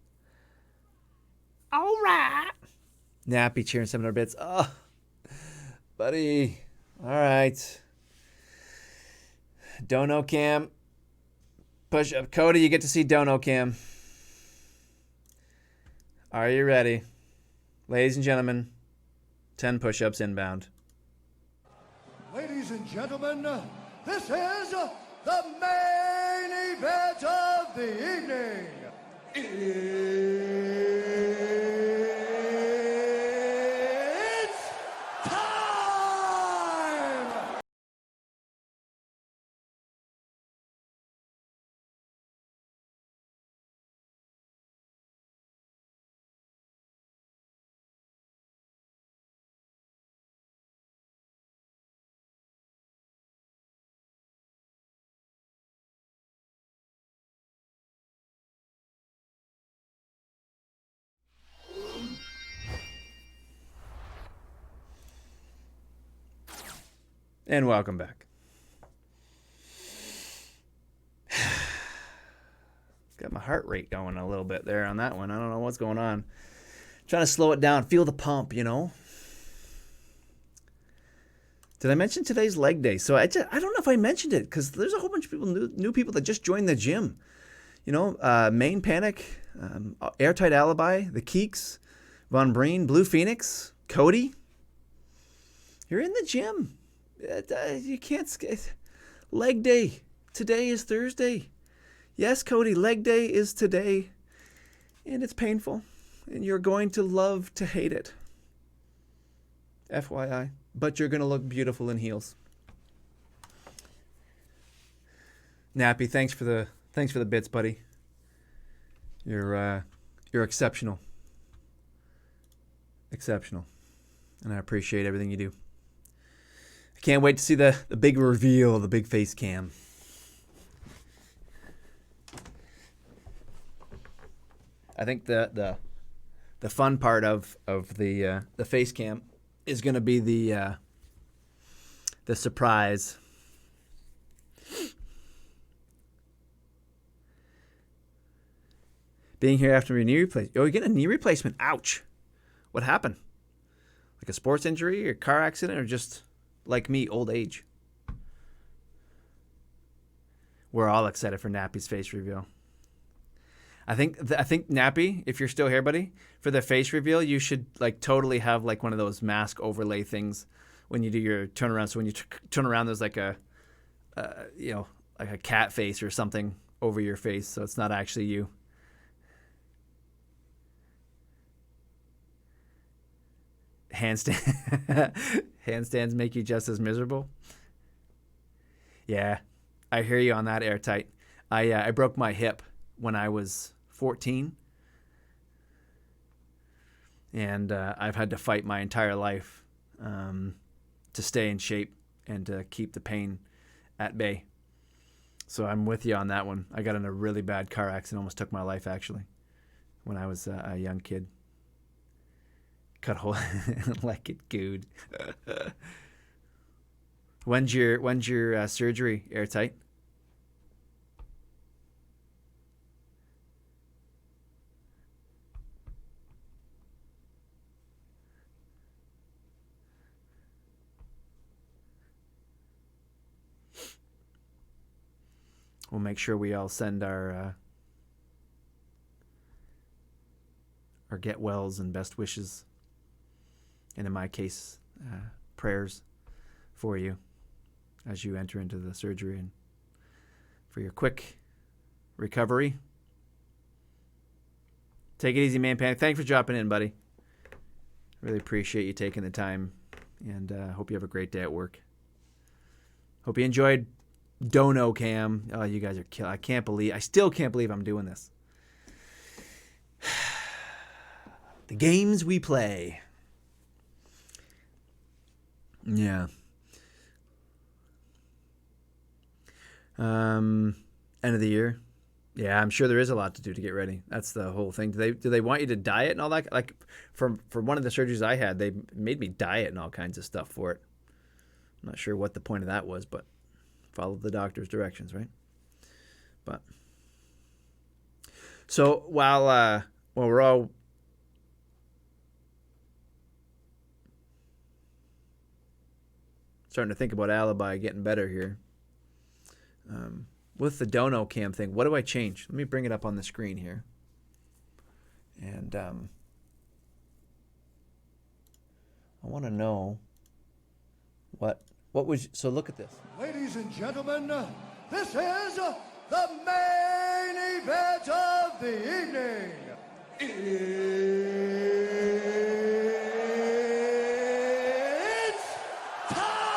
All right. Nappy cheering 700 bits. Oh, buddy. All right. Dono Cam. Push up. Cody, you get to see Dono Cam. Are you ready? Ladies and gentlemen, 10 push-ups inbound. Ladies and gentlemen, this is the main event of the evening. It's time! And welcome back. Got my heart rate going a little bit there on that one. I don't know what's going on. Trying to slow it down. Feel the pump, Did I mention today's leg day? So I don't know if I mentioned it because there's a whole bunch of people, new people that just joined the gym. Main Panic, Airtight Alibi, The Keeks, Von Breen, Blue Phoenix, Cody. You're in the gym. You can't skip. Leg day. Today is Thursday. Yes, Cody, leg day is today. And it's painful. And you're going to love to hate it. FYI. But you're going to look beautiful in heels. Nappy, thanks for the bits, buddy. You're exceptional. Exceptional. And I appreciate everything you do. I can't wait to see the big reveal, the big face cam. I think the fun part of the face cam is going to be the surprise. Being here after a knee replacement. Oh, you get a knee replacement. Ouch. What happened? Like a sports injury or car accident or just like me, old age? We're all excited for Nappy's face reveal. I think Nappy, if you're still here, buddy, for the face reveal, you should totally have one of those mask overlay things when you do your turnaround. So when you turn around, there's like a cat face or something over your face, so it's not actually you. Handstands make you just as miserable. Yeah, I hear you on that, Airtight. I broke my hip when I was 14, and I've had to fight my entire life to stay in shape and to keep the pain at bay. So I'm with you on that one. I got in a really bad car accident, almost took my life actually, when I was a young kid. Cut hole like it good. When's your surgery? Airtight? We'll make sure we all send our get wells and best wishes, and in my case, prayers for you as you enter into the surgery and for your quick recovery. Take it easy, man. Panic. Thanks for dropping in, buddy. Really appreciate you taking the time, and hope you have a great day at work. Hope you enjoyed Dono Cam. Oh, you guys are kill. I still can't believe I'm doing this. The games we play. Yeah. End of the year. Yeah, I'm sure there is a lot to do to get ready. That's the whole thing. Do they want you to diet and all that? Like for one of the surgeries I had, they made me diet and all kinds of stuff for it. I'm not sure what the point of that was, but follow the doctor's directions, right? But so while we're all starting to think about Alibi getting better here, with the Dono Cam thing, what do I change? Let me bring it up on the screen here. And I want to know what was, so look at this. Ladies and gentlemen, this is the main event of the evening. It's time!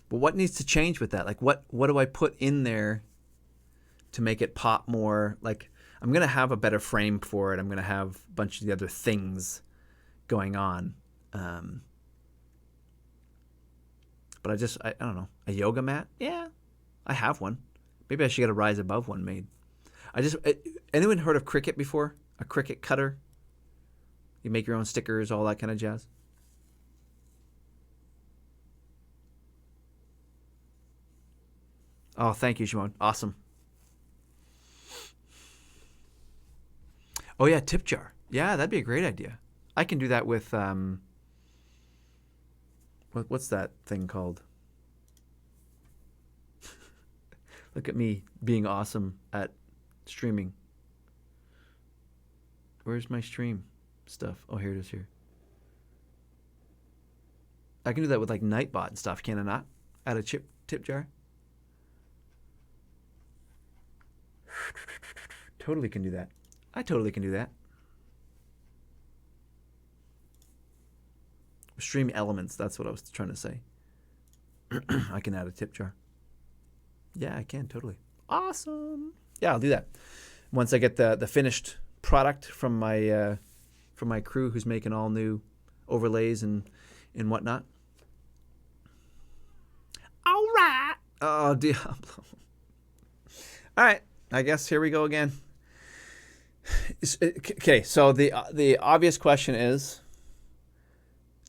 But what needs to change with that? Like what do I put in there to make it pop more? Like I'm going to have a better frame for it. I'm going to have a bunch of the other things going on. But I don't know. A yoga mat? Yeah, I have one. Maybe I should get a Rise Above one made. Anyone heard of Cricut before? A Cricut cutter? You make your own stickers, all that kind of jazz. Oh, thank you, Shimon. Awesome. Oh, yeah, tip jar. Yeah, that'd be a great idea. I can do that with, what's that thing called? Look at me being awesome at streaming. Where's my stream stuff? Oh, here it is here. I can do that with like Nightbot and stuff, can I not? Add a tip jar. Totally can do that. I totally can do that. Stream elements, that's what I was trying to say. I can add a tip jar. Yeah, I can, totally. Awesome. Yeah, I'll do that. Once I get the finished product from my crew who's making all new overlays and whatnot. All right. Oh, Diablo. All right. I guess here we go again. Okay, so the obvious question is,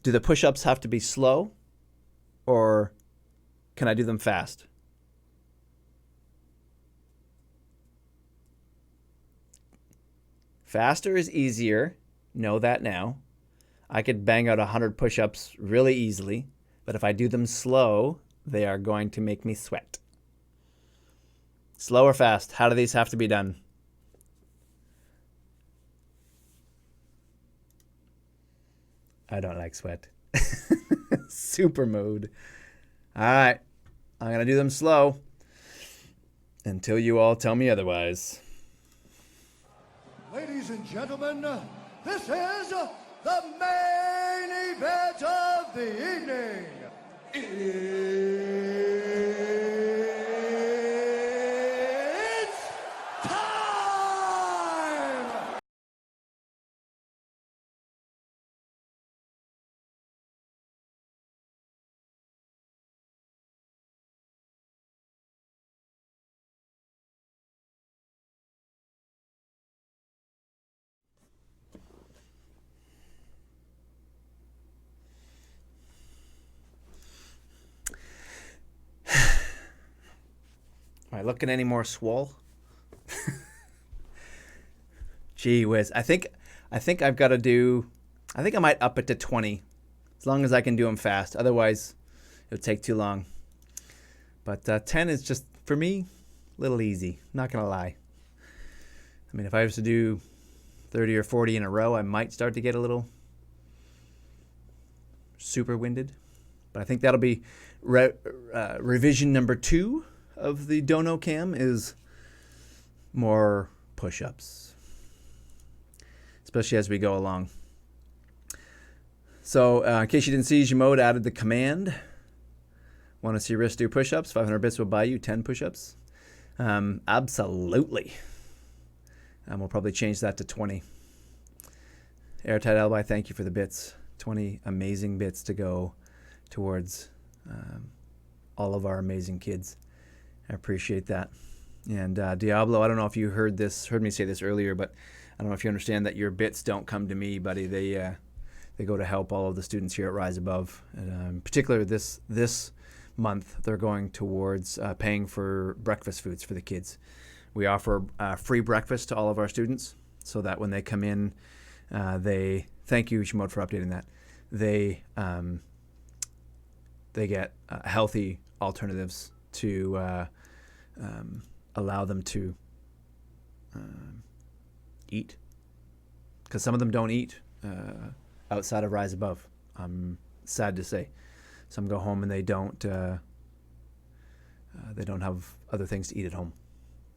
do the push-ups have to be slow, or can I do them fast? Faster is easier. Know that now. I could bang out 100 push-ups really easily, but if I do them slow, they are going to make me sweat. Slow or fast? How do these have to be done? I don't like sweat. Super mode. All right. I'm going to do them slow until you all tell me otherwise. Ladies and gentlemen, this is the main event of the evening. It's time! Am I looking any more swole? Gee whiz. I think I've got to do, I think I might up it to 20, as long as I can do them fast. Otherwise, it would take too long. But 10 is just, for me, a little easy. Not going to lie. I mean, if I was to do 30 or 40 in a row, I might start to get a little super winded. But I think that'll be revision number 2 of the Dono Cam, is more push-ups, especially as we go along. So in case you didn't see, Jimode added the command. Want to see wrist do push-ups? 500 bits will buy you 10 push-ups. Absolutely. And we'll probably change that to 20. Airtight Alibi, thank you for the bits. 20 amazing bits to go towards all of our amazing kids. I appreciate that. And Diablo, I don't know if you heard me say this earlier, but I don't know if you understand that your bits don't come to me, buddy. They go to help all of the students here at Rise Above. And, in particular, this month, they're going towards paying for breakfast foods for the kids. We offer free breakfast to all of our students, so that when they come in, thank you, Shimode, for updating that. They get healthy alternatives to allow them to eat, because some of them don't eat outside of Rise Above. I'm sad to say. Some go home and they don't have other things to eat at home,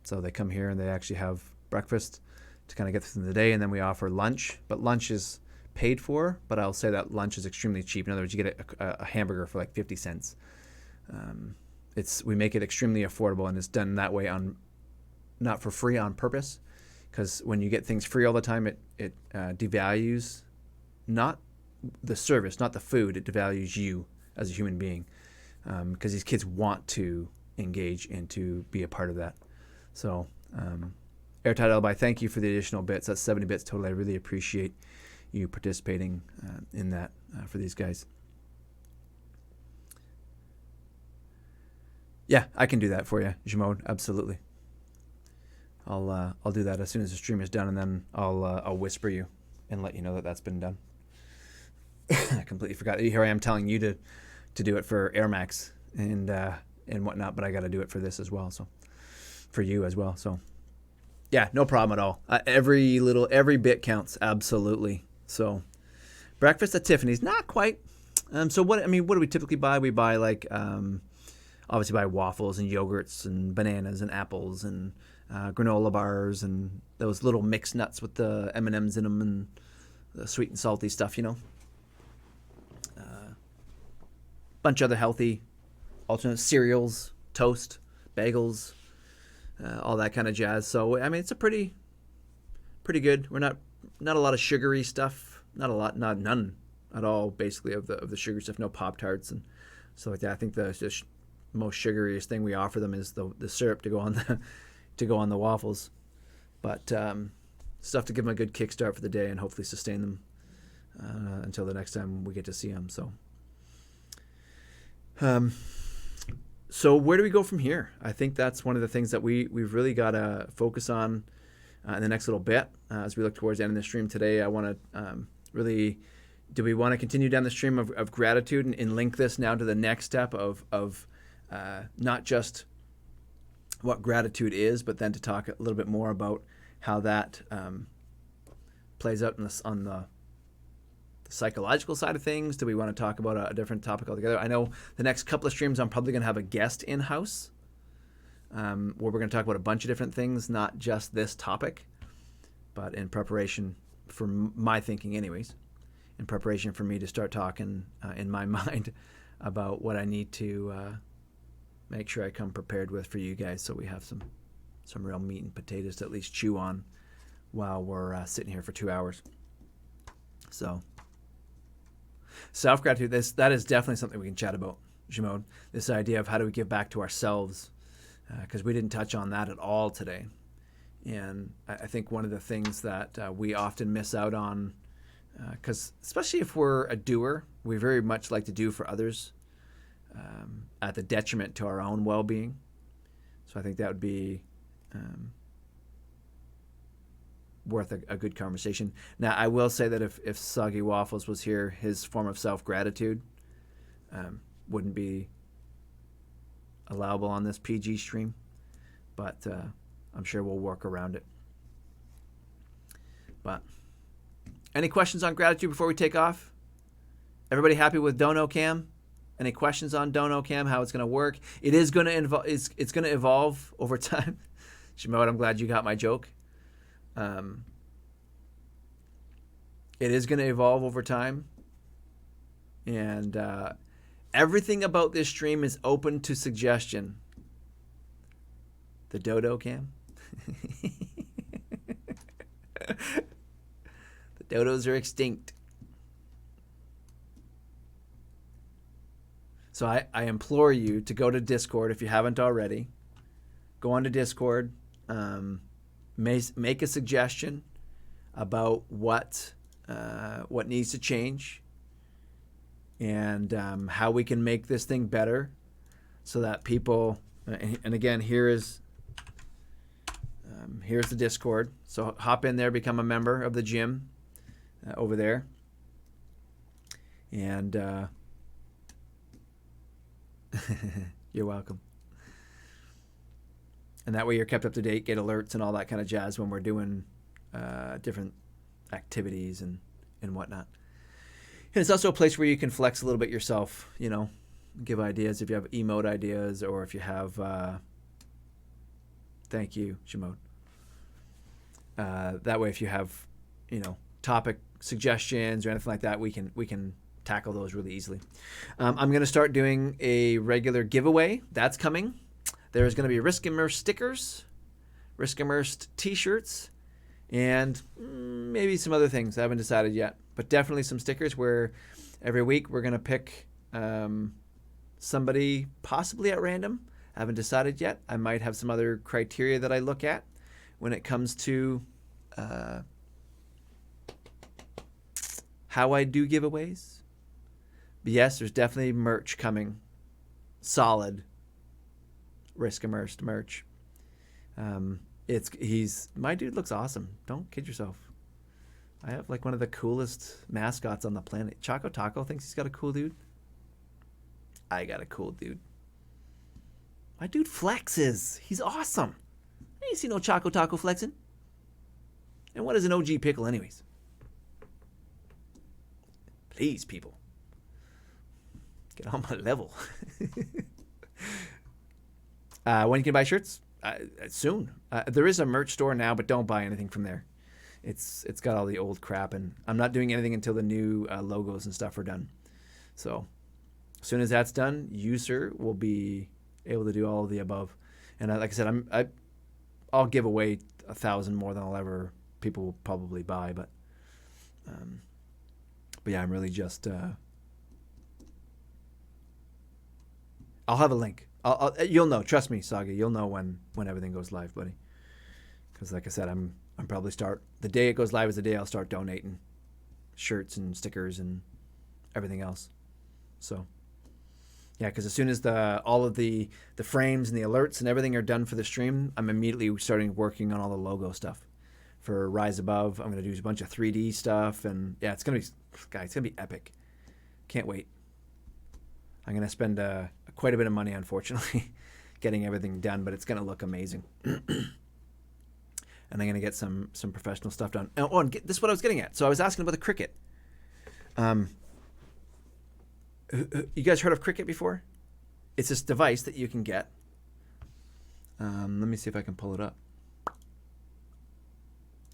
so they come here and they actually have breakfast to kind of get through the day, and then we offer lunch. But lunch is paid for, but I'll say that lunch is extremely cheap. In other words, you get a hamburger for like 50 cents. We make it extremely affordable, and it's done that way, not for free, on purpose, because when you get things free all the time, it devalues not the service, not the food. It devalues you as a human being, because these kids want to engage and to be a part of that. So Airtight Alibi, thank you for the additional bits. That's 70 bits total. I really appreciate you participating in that for these guys. Yeah, I can do that for you, Jimode. Absolutely. I'll do that as soon as the stream is done, and then I'll whisper you and let you know that that's been done. I completely forgot. Here I am telling you to do it for Air Max and whatnot, but I got to do it for this as well. So for you as well. So yeah, no problem at all. Every bit counts. Absolutely. So breakfast at Tiffany's, not quite. So what do we typically buy? We buy obviously buy waffles and yogurts and bananas and apples and granola bars and those little mixed nuts with the M&Ms in them and the sweet and salty stuff, bunch of other healthy alternate cereals, toast, bagels, all that kind of jazz. So it's a pretty good. We're not a lot of sugary stuff. None at all. Basically of the sugary stuff. No Pop-Tarts and stuff like that. I think the most sugariest thing we offer them is the syrup to go on the waffles. But stuff to give them a good kickstart for the day and hopefully sustain them until the next time we get to see them. So where do we go from here? I think that's one of the things that we've really got to focus on in the next little bit as we look towards the end of the stream today. I want to do we want to continue down the stream of gratitude and link this now to the next step of not just what gratitude is, but then to talk a little bit more about how that plays out on the psychological side of things? Do we want to talk about a different topic altogether? I know the next couple of streams I'm probably going to have a guest in-house where we're going to talk about a bunch of different things, not just this topic, but in preparation for my thinking anyways, in preparation for me to start talking in my mind about what I need to make sure I come prepared with for you guys, so we have some real meat and potatoes to at least chew on while we're sitting here for 2 hours. So self-gratitude, that is definitely something we can chat about, Jimode. This idea of how do we give back to ourselves, because we didn't touch on that at all today. And I think one of the things that we often miss out on, because especially if we're a doer, we very much like to do for others at the detriment to our own well-being. So I think that would be worth a good conversation. Now, I will say that if Soggy Waffles was here, his form of self-gratitude wouldn't be allowable on this PG stream, but I'm sure we'll work around it. But any questions on gratitude before we take off? Everybody happy with Dono Cam? Any questions on Dono Cam, how it's going to work? It is going to it's going to evolve over time. Shimode, I'm glad you got my joke. It is going to evolve over time. And everything about this stream is open to suggestion. The Dodo Cam. The dodos are extinct. So I implore you to go to Discord if you haven't already. Go on to Discord. Make a suggestion about what needs to change and how we can make this thing better so that people, and again, here's the Discord. So hop in there, become a member of the gym over there. And you're welcome. And that way you're kept up to date, get alerts and all that kind of jazz when we're doing different activities and whatnot. And it's also a place where you can flex a little bit yourself, give ideas if you have emote ideas or if you have, thank you, Shimode. That way if you have, topic suggestions or anything like that, we can tackle those really easily. I'm going to start doing a regular giveaway. That's coming. There's going to be Risk Immersed stickers, Risk Immersed t-shirts, and maybe some other things. I haven't decided yet, but definitely some stickers where every week we're going to pick somebody possibly at random. I haven't decided yet. I might have some other criteria that I look at when it comes to how I do giveaways. But yes, there's definitely merch coming. Solid Risk Immersed merch. My dude looks awesome. Don't kid yourself. I have like one of the coolest mascots on the planet. Choco Taco thinks he's got a cool dude. I got a cool dude. My dude flexes. He's awesome. I ain't seen no Choco Taco flexing. And what is an OG pickle anyways? Please, people. Get on my level. When you can buy shirts? Soon. There is a merch store now, but don't buy anything from there. It's got all the old crap, and I'm not doing anything until the new logos and stuff are done. So as soon as that's done, you, sir, will be able to do all of the above. And like I said, I'll give away 1,000 more than people will probably buy, but yeah, I'm really just. I'll have a link. You'll know. Trust me, Saga. You'll know when everything goes live, buddy. Because like I said, I'm probably the day it goes live is the day I'll start donating shirts and stickers and everything else. So yeah, because as soon as all of the frames and the alerts and everything are done for the stream, I'm immediately starting working on all the logo stuff for Rise Above. I'm gonna do a bunch of 3D stuff, and yeah, it's gonna be epic. Can't wait. I'm gonna spend quite a bit of money, unfortunately, getting everything done, but it's gonna look amazing. And I'm gonna get some professional stuff done. Oh, and this is what I was getting at. So I was asking about the Cricut. You guys heard of Cricket before? It's this device that you can get. Let me see if I can pull it up.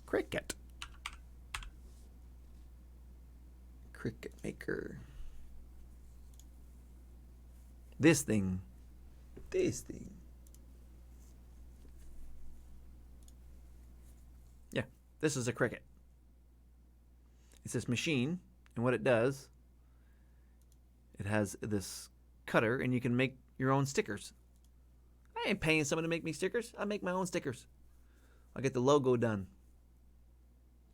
Cricket. Cricket Maker. This thing. Yeah, this is a Cricket. It's this machine, and what it does, it has this cutter, and you can make your own stickers. I ain't paying someone to make me stickers. I make my own stickers. I'll get the logo done.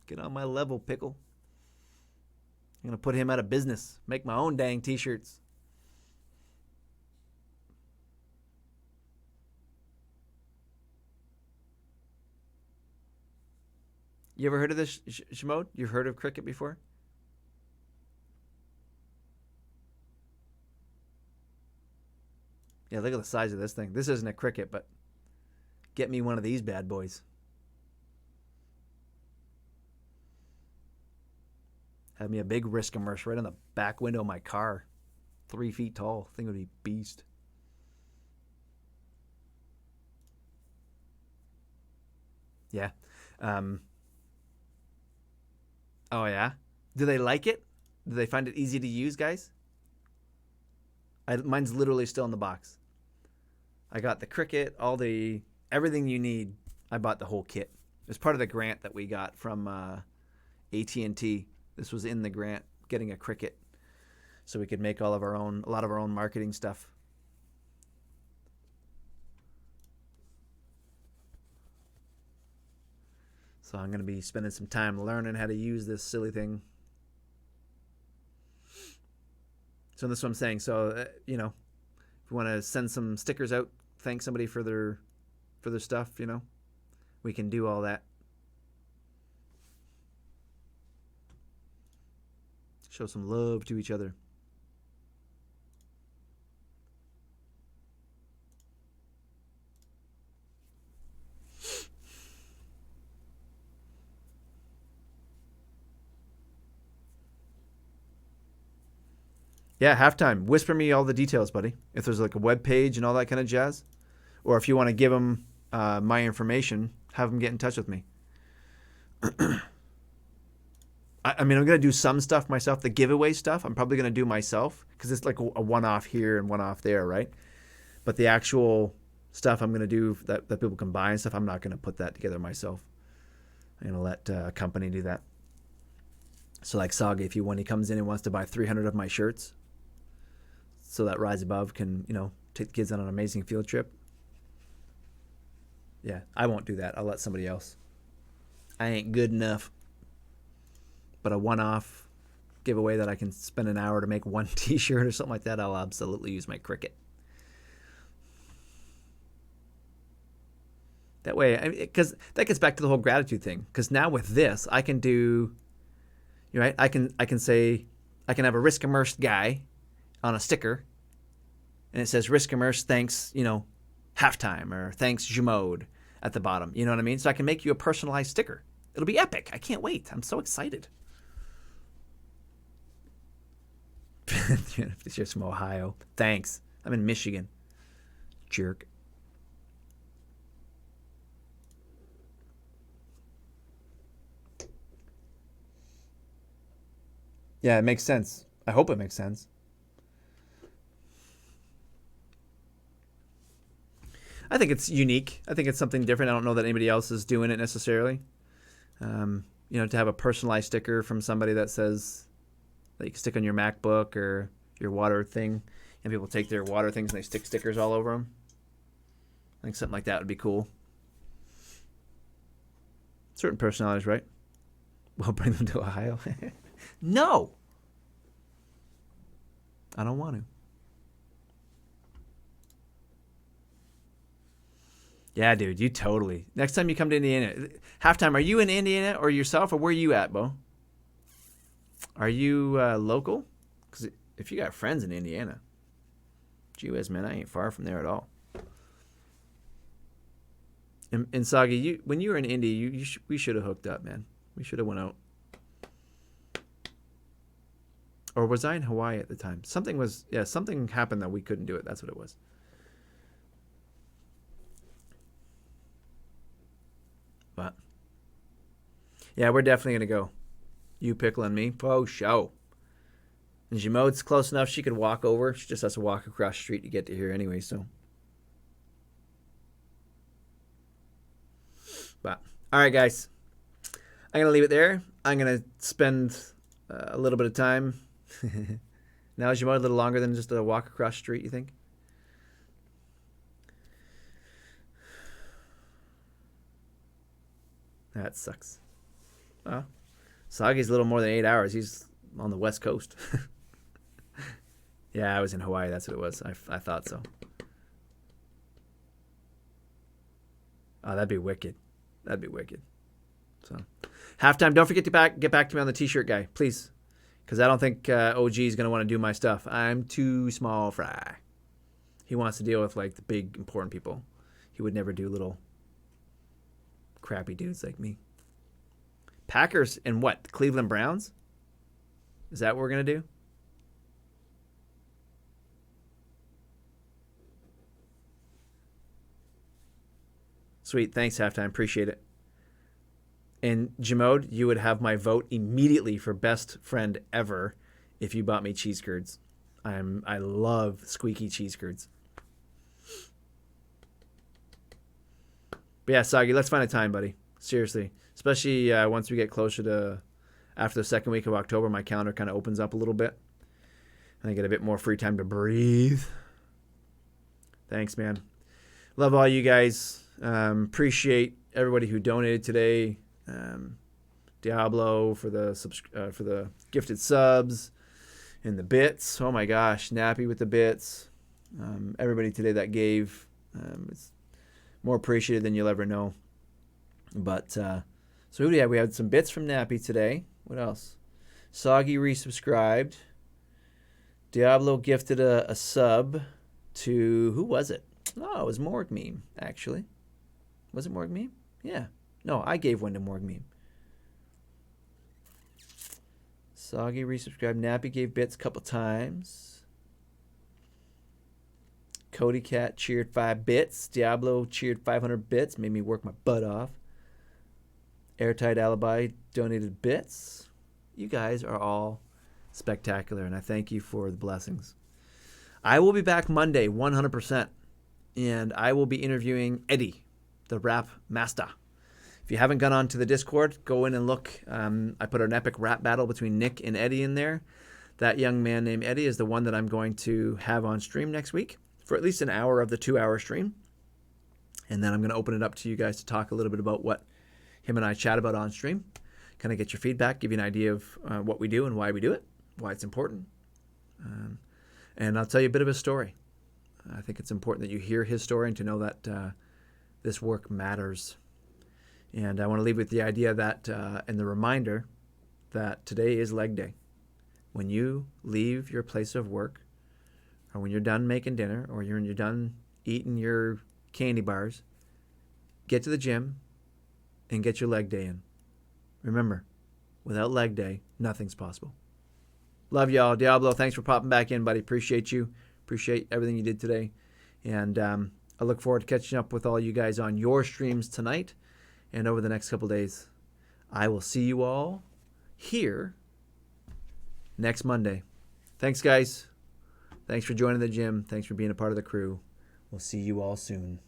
Get on my level, Pickle. I'm going to put him out of business. Make my own dang t-shirts. You ever heard of this, Shimode? You've heard of Cricket before? Yeah, look at the size of this thing. This isn't a Cricket, but get me one of these bad boys. Have me a big risk immerse right on the back window of my car. 3 feet tall. Thing would be beast. Yeah. Oh, yeah? Do they like it? Do they find it easy to use, guys? Mine's literally still in the box. I got the Cricket, everything you need. I bought the whole kit. It was part of the grant that we got from AT&T. This was in the grant, getting a Cricket, so we could make a lot of our own marketing stuff. So I'm going to be spending some time learning how to use this silly thing. So that's what I'm saying. So, if you want to send some stickers out, thank somebody for their stuff, we can do all that. Show some love to each other. Yeah, halftime. Whisper me all the details, buddy. If there's like a web page and all that kind of jazz. Or if you want to give them my information, have them get in touch with me. I'm going to do some stuff myself. The giveaway stuff, I'm probably going to do myself because it's like a one-off here and one-off there, right? But the actual stuff I'm going to do that people can buy and stuff, I'm not going to put that together myself. I'm going to let a company do that. So like Saga, when he comes in and wants to buy 300 of my shirts, so that Rise Above can, take the kids on an amazing field trip. Yeah, I won't do that. I'll let somebody else. I ain't good enough. But a one-off giveaway that I can spend an hour to make one t-shirt or something like that, I'll absolutely use my Cricket. That way, because that gets back to the whole gratitude thing. Because now with this, I can do, right? I can say, I can have a risk immersed guy on a sticker, and it says risk immersed, thanks, halftime, or thanks Jumode at the bottom. You know what I mean? So I can make you a personalized sticker. It'll be epic. I can't wait. I'm so excited. It's just from Ohio. Thanks. I'm in Michigan. Jerk. Yeah, it makes sense. I hope it makes sense. I think it's unique. I think it's something different. I don't know that anybody else is doing it necessarily. To have a personalized sticker from somebody that says that you can stick on your MacBook or your water thing, and people take their water things and they stick stickers all over them. I think something like that would be cool. Certain personalities, right? We'll bring them to Ohio. No! I don't want to. Yeah, dude, you totally. Next time you come to Indiana, halftime, are you in Indiana or yourself, or where are you at, Bo? Are you local? Because if you got friends in Indiana, gee whiz, man, I ain't far from there at all. And Saga, when you were in Indy, we should have hooked up, man. We should have went out. Or was I in Hawaii at the time? Something happened that we couldn't do it. That's what it was. But yeah, we're definitely gonna go. You, Pickle, and me. Oh, show. And Jimode's close enough. She could walk over. She just has to walk across the street to get to here anyway. So, but all right, guys. I'm gonna leave it there. I'm gonna spend a little bit of time. Now is Jimode a little longer than just a walk across the street? You think? That sucks. Well, Sagi's a little more than 8 hours. He's on the West Coast. Yeah, I was in Hawaii. That's what it was. I thought so. Oh, that'd be wicked. That'd be wicked. So, halftime. Don't forget to get back to me on the T-shirt guy, please, because I don't think OG is gonna want to do my stuff. I'm too small fry. He wants to deal with like the big important people. He would never do little crappy dudes like me. Packers and what? Cleveland Browns? Is that what we're going to do? Sweet. Thanks, Halftime. Appreciate it. And Jimode, you would have my vote immediately for best friend ever if you bought me cheese curds. I love squeaky cheese curds. But yeah, Sagi, let's find a time, buddy. Seriously. Especially once we get closer to after the second week of October, my calendar kind of opens up a little bit. And I get a bit more free time to breathe. Thanks, man. Love all you guys. Appreciate everybody who donated today. Diablo for the gifted subs and the bits. Oh my gosh, Nappy with the bits. Everybody today that gave. It's more appreciated than you'll ever know. But so yeah, we had some bits from Nappy today. What else? Soggy resubscribed. Diablo gifted a sub to, who was it? Oh, it was Morg Meme, actually. Was it Morg Meme? Yeah. No, I gave one to Morg Meme. Soggy resubscribed. Nappy gave bits a couple times. Cody Cat cheered 5 bits. Diablo cheered 500 bits. Made me work my butt off. Airtight Alibi donated bits. You guys are all spectacular, and I thank you for the blessings. I will be back Monday, 100%, and I will be interviewing Eddie, the rap master. If you haven't gone on to the Discord, go in and look. I put an epic rap battle between Nick and Eddie in there. That young man named Eddie is the one that I'm going to have on stream next week for at least an hour of the 2-hour stream. And then I'm going to open it up to you guys to talk a little bit about what him and I chat about on stream. Kind of get your feedback, give you an idea of what we do and why we do it, why it's important. And I'll tell you a bit of his story. I think it's important that you hear his story and to know that this work matters. And I want to leave with the idea that, and the reminder that today is leg day. When you leave your place of work, or when you're done making dinner, or you're done eating your candy bars, get to the gym and get your leg day in. Remember, without leg day, nothing's possible. Love y'all. Diablo, thanks for popping back in, buddy. Appreciate you. Appreciate everything you did today. And I look forward to catching up with all you guys on your streams tonight and over the next couple days. I will see you all here next Monday. Thanks, guys. Thanks for joining the gym. Thanks for being a part of the crew. We'll see you all soon.